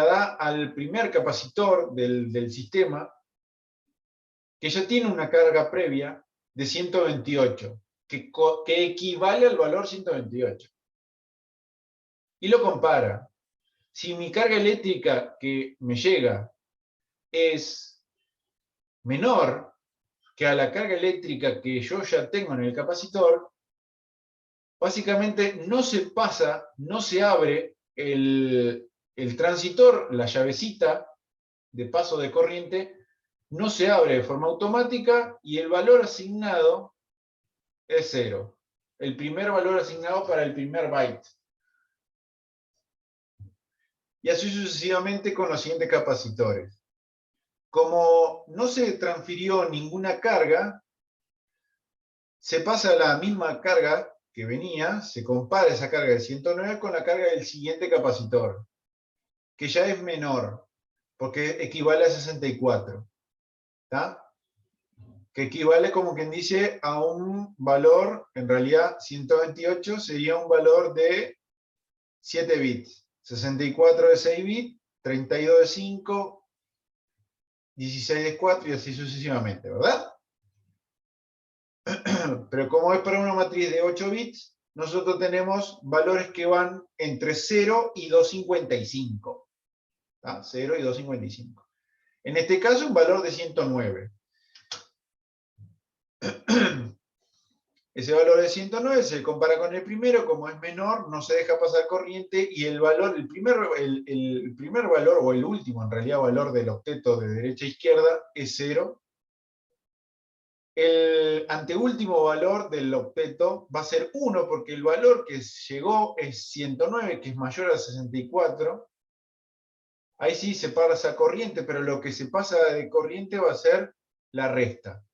da al primer capacitor del sistema, que ya tiene una carga previa de 128, que equivale al valor 128. Y lo compara. Si mi carga eléctrica que me llega es menor que a la carga eléctrica que yo ya tengo en el capacitor, básicamente no se abre el transitor, la llavecita de paso de corriente, no se abre de forma automática y el valor asignado es 0. El primer valor asignado para el primer byte. Y así sucesivamente con los siguientes capacitores. Como no se transfirió ninguna carga, se pasa la misma carga que venía, se compara esa carga de 109 con la carga del siguiente capacitor, que ya es menor, porque equivale a 64. ¿Está? Que equivale, como quien dice, a un valor, en realidad 128 sería un valor de 7 bits, 64 de 6 bits, 32 de 5, 16 de 4 y así sucesivamente, ¿verdad? Pero como es para una matriz de 8 bits, nosotros tenemos valores que van entre 0 y 255. ¿Tá? 0 y 255. En este caso, un valor de 109. Ese valor de 109 se compara con el primero, como es menor, no se deja pasar corriente, y el primer valor, o el último en realidad valor del octeto de derecha a izquierda, es 0. El anteúltimo valor del octeto va a ser 1, porque el valor que llegó es 109, que es mayor a 64. Ahí sí se pasa corriente, pero lo que se pasa de corriente va a ser la resta.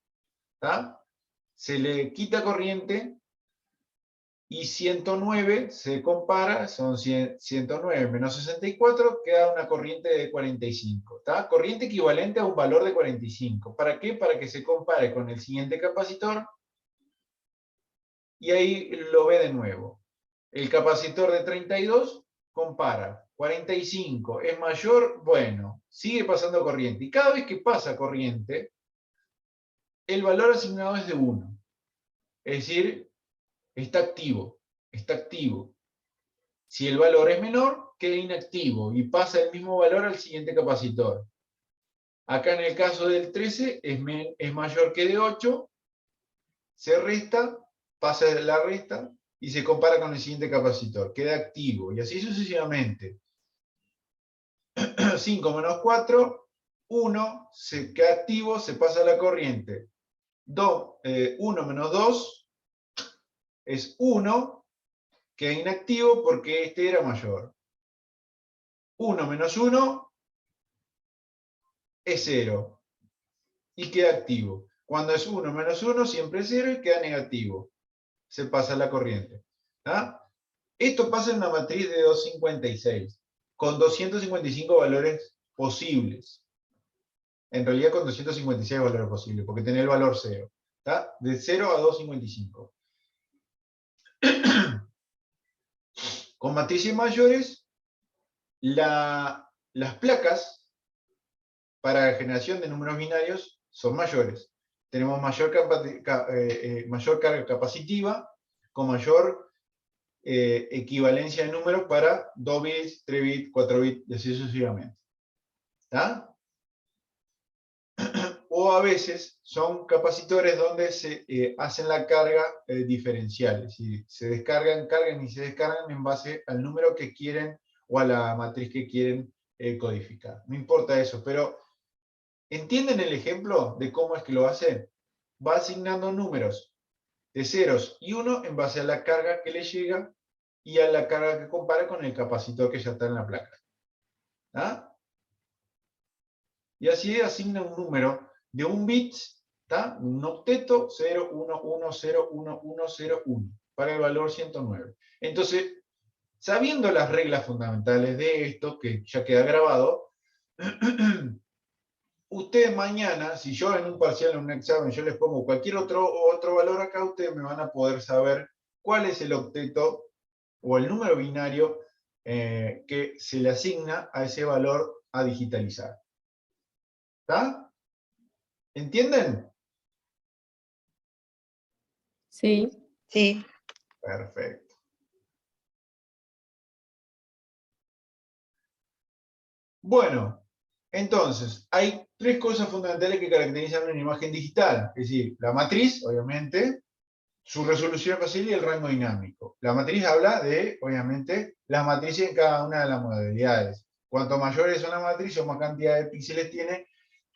¿Tá? Se le quita corriente y 109 se compara, son 109 menos 64, queda una corriente de 45. ¿Tá? Corriente equivalente a un valor de 45. ¿Para qué? Para que se compare con el siguiente capacitor y ahí lo ve de nuevo. El capacitor de 32 compara. 45 es mayor, bueno, sigue pasando corriente. Y cada vez que pasa corriente, el valor asignado es de 1. Es decir, está activo, está activo. Si el valor es menor, queda inactivo y pasa el mismo valor al siguiente capacitor. Acá en el caso del 13 es mayor que de 8, se resta, pasa la resta y se compara con el siguiente capacitor. Queda activo y así sucesivamente. 5 menos 4, 1, se queda activo, se pasa la corriente. 1 menos 2 es 1, queda inactivo porque este era mayor. 1 menos 1 es 0 y queda activo. Cuando es 1 menos 1 siempre es 0 y queda negativo. Se pasa la corriente. ¿Ah? Esto pasa en una matriz de 256, con 255 valores posibles. En realidad con 256 valores posibles, porque tiene el valor 0. ¿Tá? De 0 a 255. Con matrices mayores, las placas para la generación de números binarios son mayores. Tenemos mayor carga capacitiva con mayor equivalencia de números para 2 bits, 3 bits, 4 bits, y así sucesivamente. ¿Está? O a veces son capacitores donde se hacen la carga diferencial, es decir, se descargan, cargan y se descargan en base al número que quieren o a la matriz que quieren codificar. No importa eso, pero ¿entienden el ejemplo de cómo es que lo hace? Va asignando números de ceros y 1 en base a la carga que le llega y a la carga que compara con el capacitor que ya está en la placa. ¿Ah? Y así asigna un número de un bit, ¿tá? Un octeto, 0, 1, 1, 0, 1, 1, 0, 1, para el valor 109. Entonces, sabiendo las reglas fundamentales de esto, que ya queda grabado, ustedes mañana, si yo en un parcial, en un examen, yo les pongo cualquier otro valor acá, ustedes me van a poder saber cuál es el octeto o el número binario que se le asigna a ese valor a digitalizar. ¿Está? ¿Entienden? Sí. Sí. Perfecto. Bueno, entonces, hay tres cosas fundamentales que caracterizan una imagen digital. Es decir, la matriz, obviamente, su resolución espacial y el rango dinámico. La matriz habla de, obviamente, las matrices en cada una de las modalidades. Cuanto mayor es una matriz o más cantidad de píxeles tiene,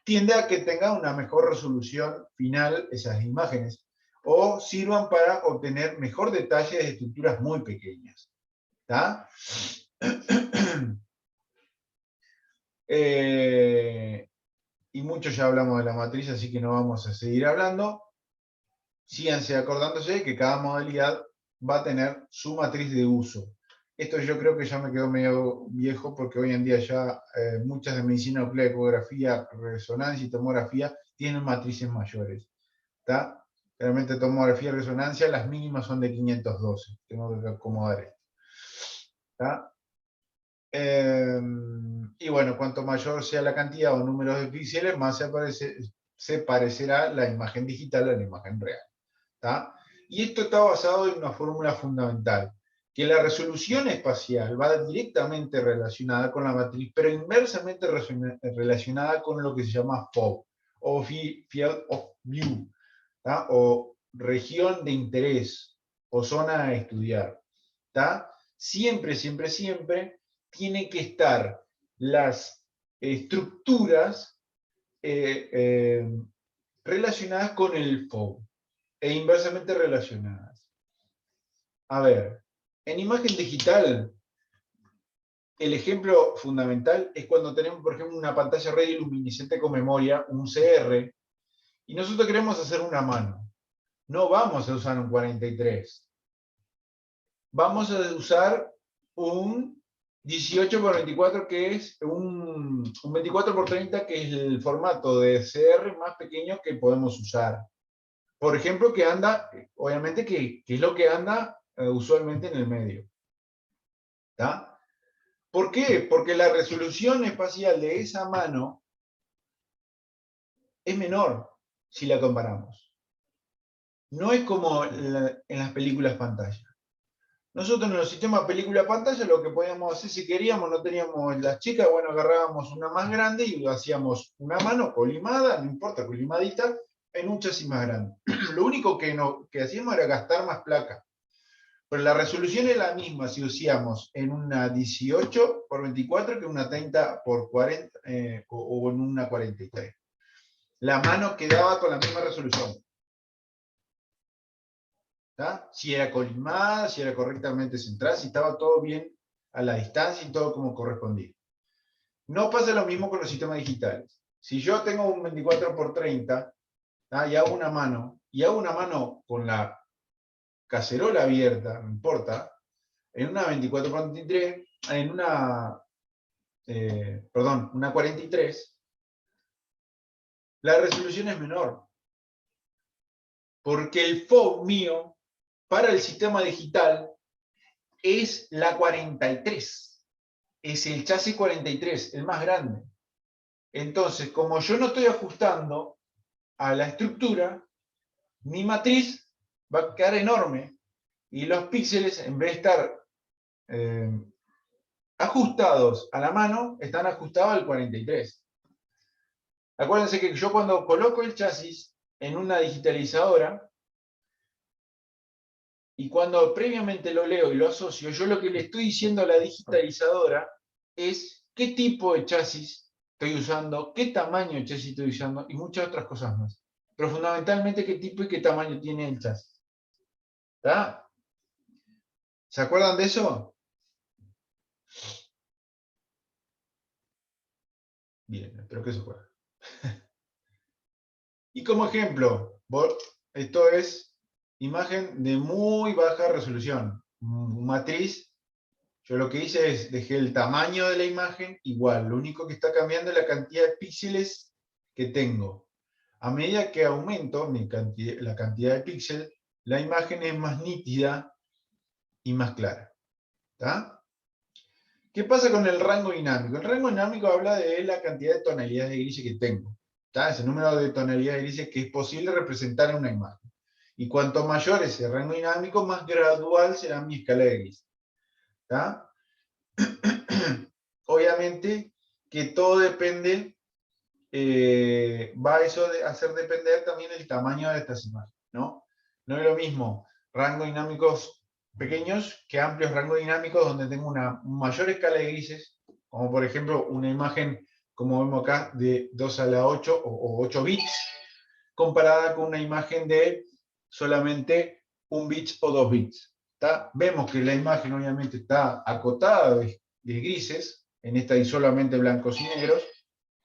tiende a que tenga una mejor resolución final esas imágenes, o sirvan para obtener mejor detalle de estructuras muy pequeñas. ¿Está? Y mucho ya hablamos de la matriz, así que no vamos a seguir hablando. Síganse acordándose que cada modalidad va a tener su matriz de uso. Esto yo creo que ya me quedó medio viejo porque hoy en día ya muchas de medicina nuclear, ecografía, resonancia y tomografía tienen matrices mayores. ¿Está? Realmente tomografía y resonancia, las mínimas son de 512. Tengo que acomodar esto. ¿Está? Y bueno, cuanto mayor sea la cantidad o número de píxeles, más se parecerá la imagen digital a la imagen real. ¿Tá? Y esto está basado en una fórmula fundamental, que la resolución espacial va directamente relacionada con la matriz, pero inversamente relacionada con lo que se llama FOV, o Field of View, ¿tá? O región de interés, o zona a estudiar. ¿Tá? Siempre, siempre, siempre tienen que estar las estructuras relacionadas con el FOV e inversamente relacionadas. A ver, en imagen digital, el ejemplo fundamental es cuando tenemos, por ejemplo, una pantalla radioluminiscente con memoria, un CR, y nosotros queremos hacer una mano. No vamos a usar un 43. Vamos a usar un 18x24, que es un 24x30, que es el formato de CR más pequeño que podemos usar. Por ejemplo, que anda, obviamente que es lo que anda usualmente en el medio. ¿Está? ¿Por qué? Porque la resolución espacial de esa mano es menor si la comparamos. No es como en las películas pantalla. Nosotros en los sistemas película-pantalla lo que podíamos hacer, si queríamos, no teníamos las chicas, bueno, agarrábamos una más grande y hacíamos una mano colimada, no importa, colimadita, en un chasis más grande. Lo único que hacíamos era gastar más placa. Pero la resolución es la misma si usamos en una 18x24 que una 30x40 o en una 43. La mano quedaba con la misma resolución. ¿Tá? Si era colimada, si era correctamente centrada, si estaba todo bien a la distancia y todo como correspondía. No pasa lo mismo con los sistemas digitales. Si yo tengo un 24x30 y hago una mano con la cacerola abierta, no importa, en una 24x23, en una, una 43, la resolución es menor. Porque el FOV mío para el sistema digital es la 43. Es el chasis 43, el más grande. Entonces, como yo no estoy ajustando a la estructura, mi matriz va a quedar enorme y los píxeles, en vez de estar ajustados a la mano, están ajustados al 43. Acuérdense que yo cuando coloco el chasis en una digitalizadora y cuando previamente lo leo y lo asocio, yo lo que le estoy diciendo a la digitalizadora es qué tipo de chasis estoy usando, qué tamaño de chasis estoy usando y muchas otras cosas más. Pero fundamentalmente qué tipo y qué tamaño tiene el chasis. ¿Está? ¿Se acuerdan de eso? Bien, espero que se acuerden. Y como ejemplo, esto es imagen de muy baja resolución. Matriz, yo lo que hice es, dejé el tamaño de la imagen igual. Lo único que está cambiando es la cantidad de píxeles que tengo. A medida que aumento la cantidad de píxeles, la imagen es más nítida y más clara. ¿Está? ¿Qué pasa con el rango dinámico? El rango dinámico habla de la cantidad de tonalidades de grises que tengo. ¿Está? Es el número de tonalidades de grises que es posible representar en una imagen. Y cuanto mayor es el rango dinámico, más gradual será mi escala de grises. ¿Está? Obviamente que todo depende, va a eso de hacer depender también el tamaño de estas imágenes, ¿no? No es lo mismo rangos dinámicos pequeños que amplios rangos dinámicos donde tengo una mayor escala de grises, como por ejemplo una imagen, como vemos acá, de 2 a la 8 o 8 bits, comparada con una imagen de solamente 1 bit o 2 bits. ¿Está? Vemos que la imagen obviamente está acotada de grises, en esta hay solamente blancos y negros,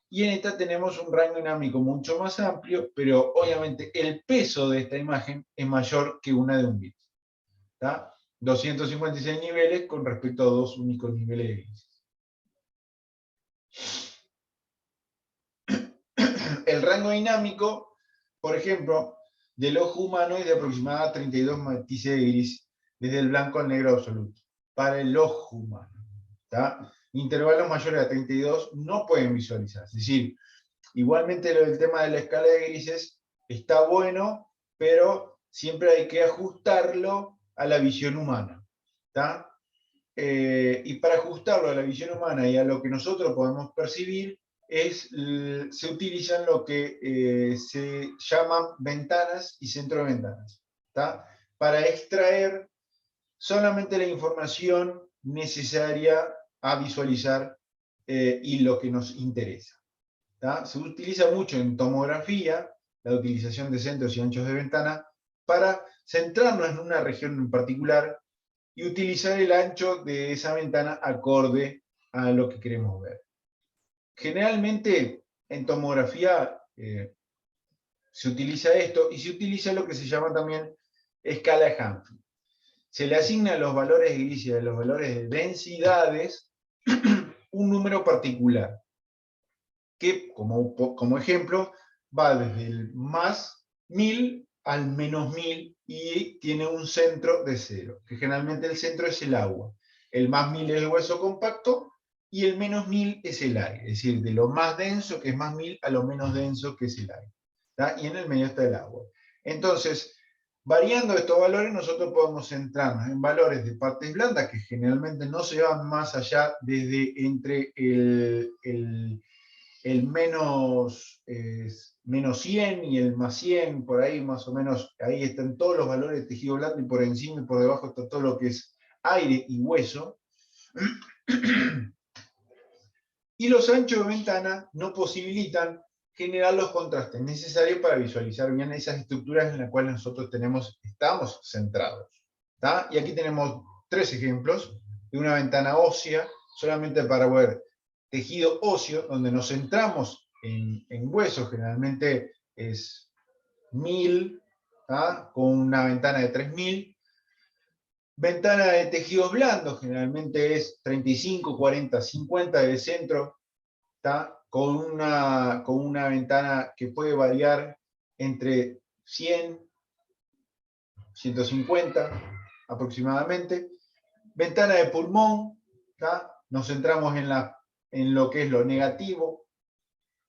y en esta tenemos un rango dinámico mucho más amplio, pero obviamente el peso de esta imagen es mayor que una de 1 bit. ¿Está? 256 niveles con respecto a 2 únicos niveles de grises. El rango dinámico, por ejemplo, del ojo humano es de aproximadamente 32 matices de gris, desde el blanco al negro absoluto, para el ojo humano. ¿Está? Intervalos mayores a 32 no pueden visualizar. Es decir, igualmente el tema de la escala de grises está bueno, pero siempre hay que ajustarlo a la visión humana. ¿Está? Y para ajustarlo a la visión humana y a lo que nosotros podemos percibir, se utilizan lo que se llaman ventanas y centro de ventanas. ¿Está? Para extraer solamente la información necesaria a visualizar y lo que nos interesa. ¿Está? Se utiliza mucho en tomografía la utilización de centros y anchos de ventana para centrarnos en una región en particular y utilizar el ancho de esa ventana acorde a lo que queremos ver. Generalmente en tomografía se utiliza esto y se utiliza lo que se llama también escala de Humphrey. Se le asigna a los valores de grises y a los valores de densidades un número particular, que como ejemplo va desde el más 1000 al menos 1000 y tiene un centro de 0, que generalmente el centro es el agua. El más 1000 es el hueso compacto y el menos 1000 es el aire, es decir, de lo más denso, que es más 1000, a lo menos denso, que es el aire. ¿Está? Y en el medio está el agua. Entonces, variando estos valores, nosotros podemos centrarnos en valores de partes blandas, que generalmente no se van más allá desde entre el menos 100 y el más 100, por ahí más o menos, ahí están todos los valores de tejido blando y por encima y por debajo está todo lo que es aire y hueso. Y los anchos de ventana no posibilitan generar los contrastes necesarios para visualizar bien esas estructuras en las cuales nosotros estamos centrados. ¿Tá? Y aquí tenemos 3 ejemplos de una ventana ósea, solamente para ver tejido óseo, donde nos centramos en huesos, generalmente es 1000, ¿tá? Con una ventana de 3000. Ventana de tejidos blandos, generalmente es 35, 40, 50 de centro, ¿tá? Con una ventana que puede variar entre 100, 150 aproximadamente. Ventana de pulmón, ¿tá? Nos centramos en lo que es lo negativo.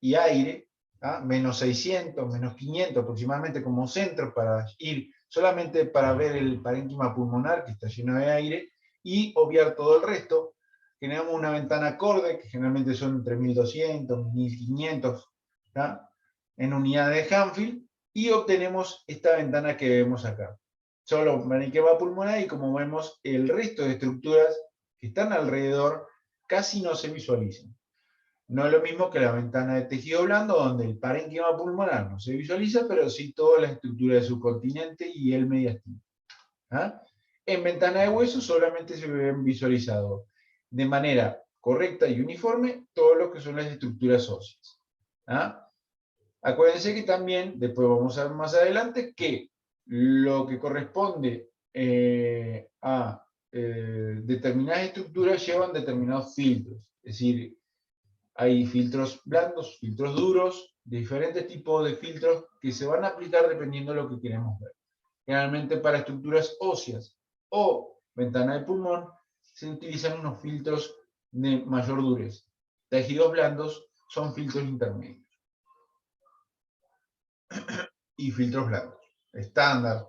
y aire, ¿ah? Menos 600, menos 500 aproximadamente como centro para ir solamente para ver el parénquima pulmonar que está lleno de aire y obviar todo el resto. Generamos una ventana acorde, que generalmente son entre 1200, 1500, ¿tá? En unidades de Hanfield, y obtenemos esta ventana que vemos acá. Solo parénquima pulmonar, y como vemos, el resto de estructuras que están alrededor casi no se visualizan. No es lo mismo que la ventana de tejido blando, donde el parénquima pulmonar no se visualiza, pero sí toda la estructura de su continente y el mediastino. ¿Ah? En ventana de hueso solamente se ven visualizados de manera correcta y uniforme todo lo que son las estructuras óseas. ¿Ah? Acuérdense que también, después vamos a ver más adelante, que lo que corresponde a determinadas estructuras llevan determinados filtros. Es decir, hay filtros blandos, filtros duros, diferentes tipos de filtros que se van a aplicar dependiendo de lo que queremos ver. Generalmente para estructuras óseas o ventana de pulmón se utilizan unos filtros de mayor dureza. Tejidos blandos son filtros intermedios. Y filtros blandos. Estándar,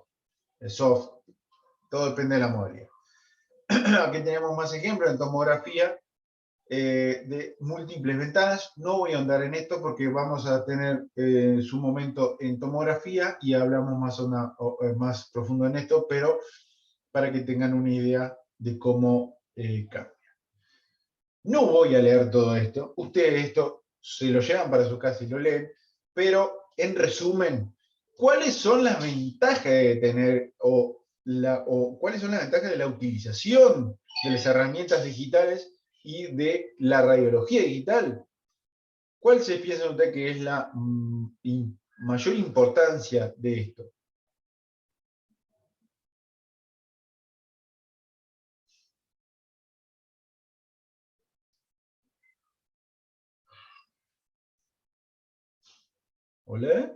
soft, todo depende de la modalidad. Aquí tenemos más ejemplos en tomografía de múltiples ventanas. No voy a ahondar en esto porque vamos a tener su momento en tomografía y hablamos más profundo en esto, pero para que tengan una idea de cómo cambia. No voy a leer todo esto. Ustedes esto se lo llevan para su casa y lo leen, pero en resumen, ¿cuáles son las ventajas de tener o cuáles son las ventajas de la utilización de las herramientas digitales y de la radiología digital? ¿Cuál se piensa usted que es la mayor importancia de esto? ¿Hola?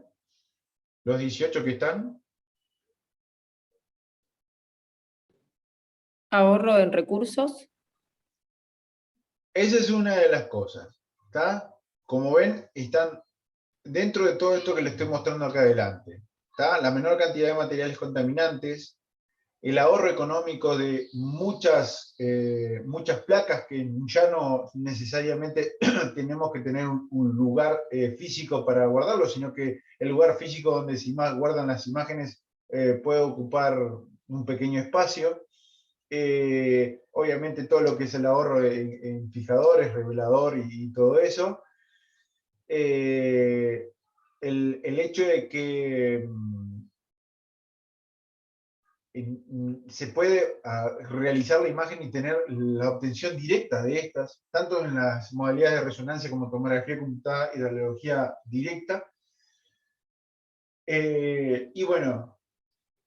¿Los 18 que están? Ahorro en recursos. Esa es una de las cosas. ¿Está? Como ven, están dentro de todo esto que les estoy mostrando acá adelante. ¿Está? La menor cantidad de materiales contaminantes, el ahorro económico de muchas placas que ya no necesariamente tenemos que tener un lugar físico para guardarlo, sino que el lugar físico donde se guardan las imágenes puede ocupar un pequeño espacio. Obviamente todo lo que es el ahorro en fijadores, revelador y todo eso. El hecho de que se puede realizar la imagen y tener la obtención directa de estas, tanto en las modalidades de resonancia como tomografía computada y radiología directa. Y bueno,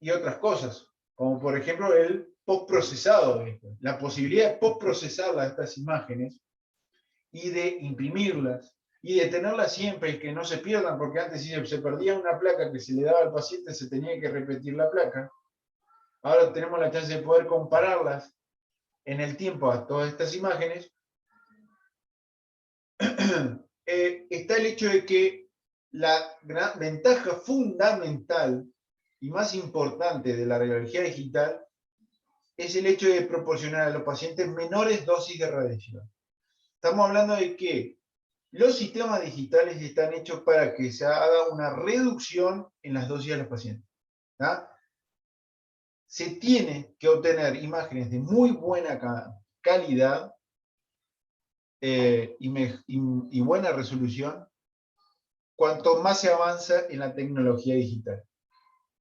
y otras cosas, como por ejemplo el postprocesado de esto, la posibilidad de postprocesar estas imágenes y de imprimirlas y de tenerlas siempre y que no se pierdan, porque antes si se perdía una placa que se le daba al paciente se tenía que repetir la placa. Ahora tenemos la chance de poder compararlas en el tiempo a todas estas imágenes. Está el hecho de que la gran ventaja fundamental y más importante de la radiología digital es el hecho de proporcionar a los pacientes menores dosis de radiación. Estamos hablando de que los sistemas digitales están hechos para que se haga una reducción en las dosis de los pacientes. ¿Ah? Se tiene que obtener imágenes de muy buena calidad y buena resolución cuanto más se avanza en la tecnología digital.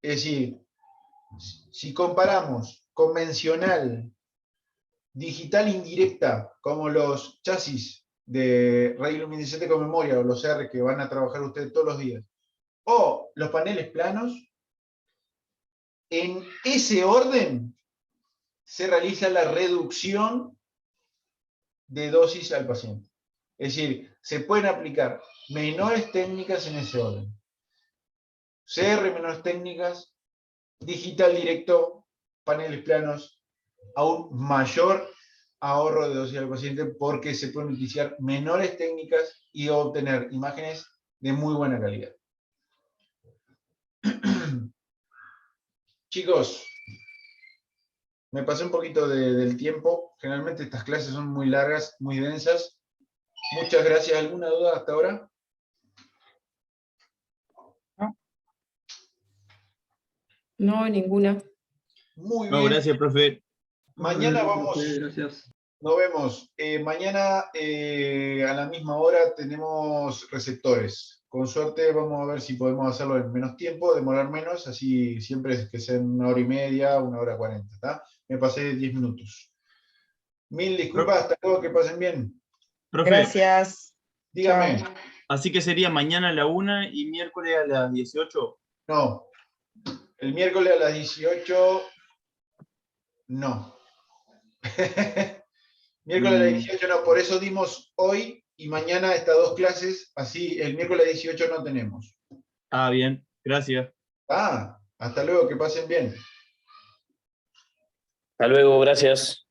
Es decir, si comparamos convencional, digital indirecta, como los chasis de radioluminiscente con memoria o los R que van a trabajar ustedes todos los días, o los paneles planos, en ese orden se realiza la reducción de dosis al paciente. Es decir, se pueden aplicar menores técnicas en ese orden. CR menores técnicas, digital directo, paneles planos, aún mayor ahorro de dosis al paciente porque se pueden utilizar menores técnicas y obtener imágenes de muy buena calidad. Chicos, me pasé un poquito del tiempo. Generalmente estas clases son muy largas, muy densas. Muchas gracias. ¿Alguna duda hasta ahora? No, ninguna. Muy No, bien. gracias, profe. Mañana vamos. Gracias. Nos vemos. Mañana a la misma hora tenemos receptores. Con suerte vamos a ver si podemos hacerlo en menos tiempo, demorar menos, así siempre es que sea en 1 hora y media, 1 hora 40. ¿Tá? Me pasé 10 minutos. Mil disculpas, hasta luego, que pasen bien. Profe, Gracias. Dígame. Chao. así que sería mañana a la 1 y miércoles a las 18. No. El miércoles a las 18, no. Miércoles a las 18 no, por eso dimos hoy y mañana estas 2 clases, así el miércoles a las 18 no tenemos. Ah, bien, gracias. Hasta luego, que pasen bien. Hasta luego, gracias.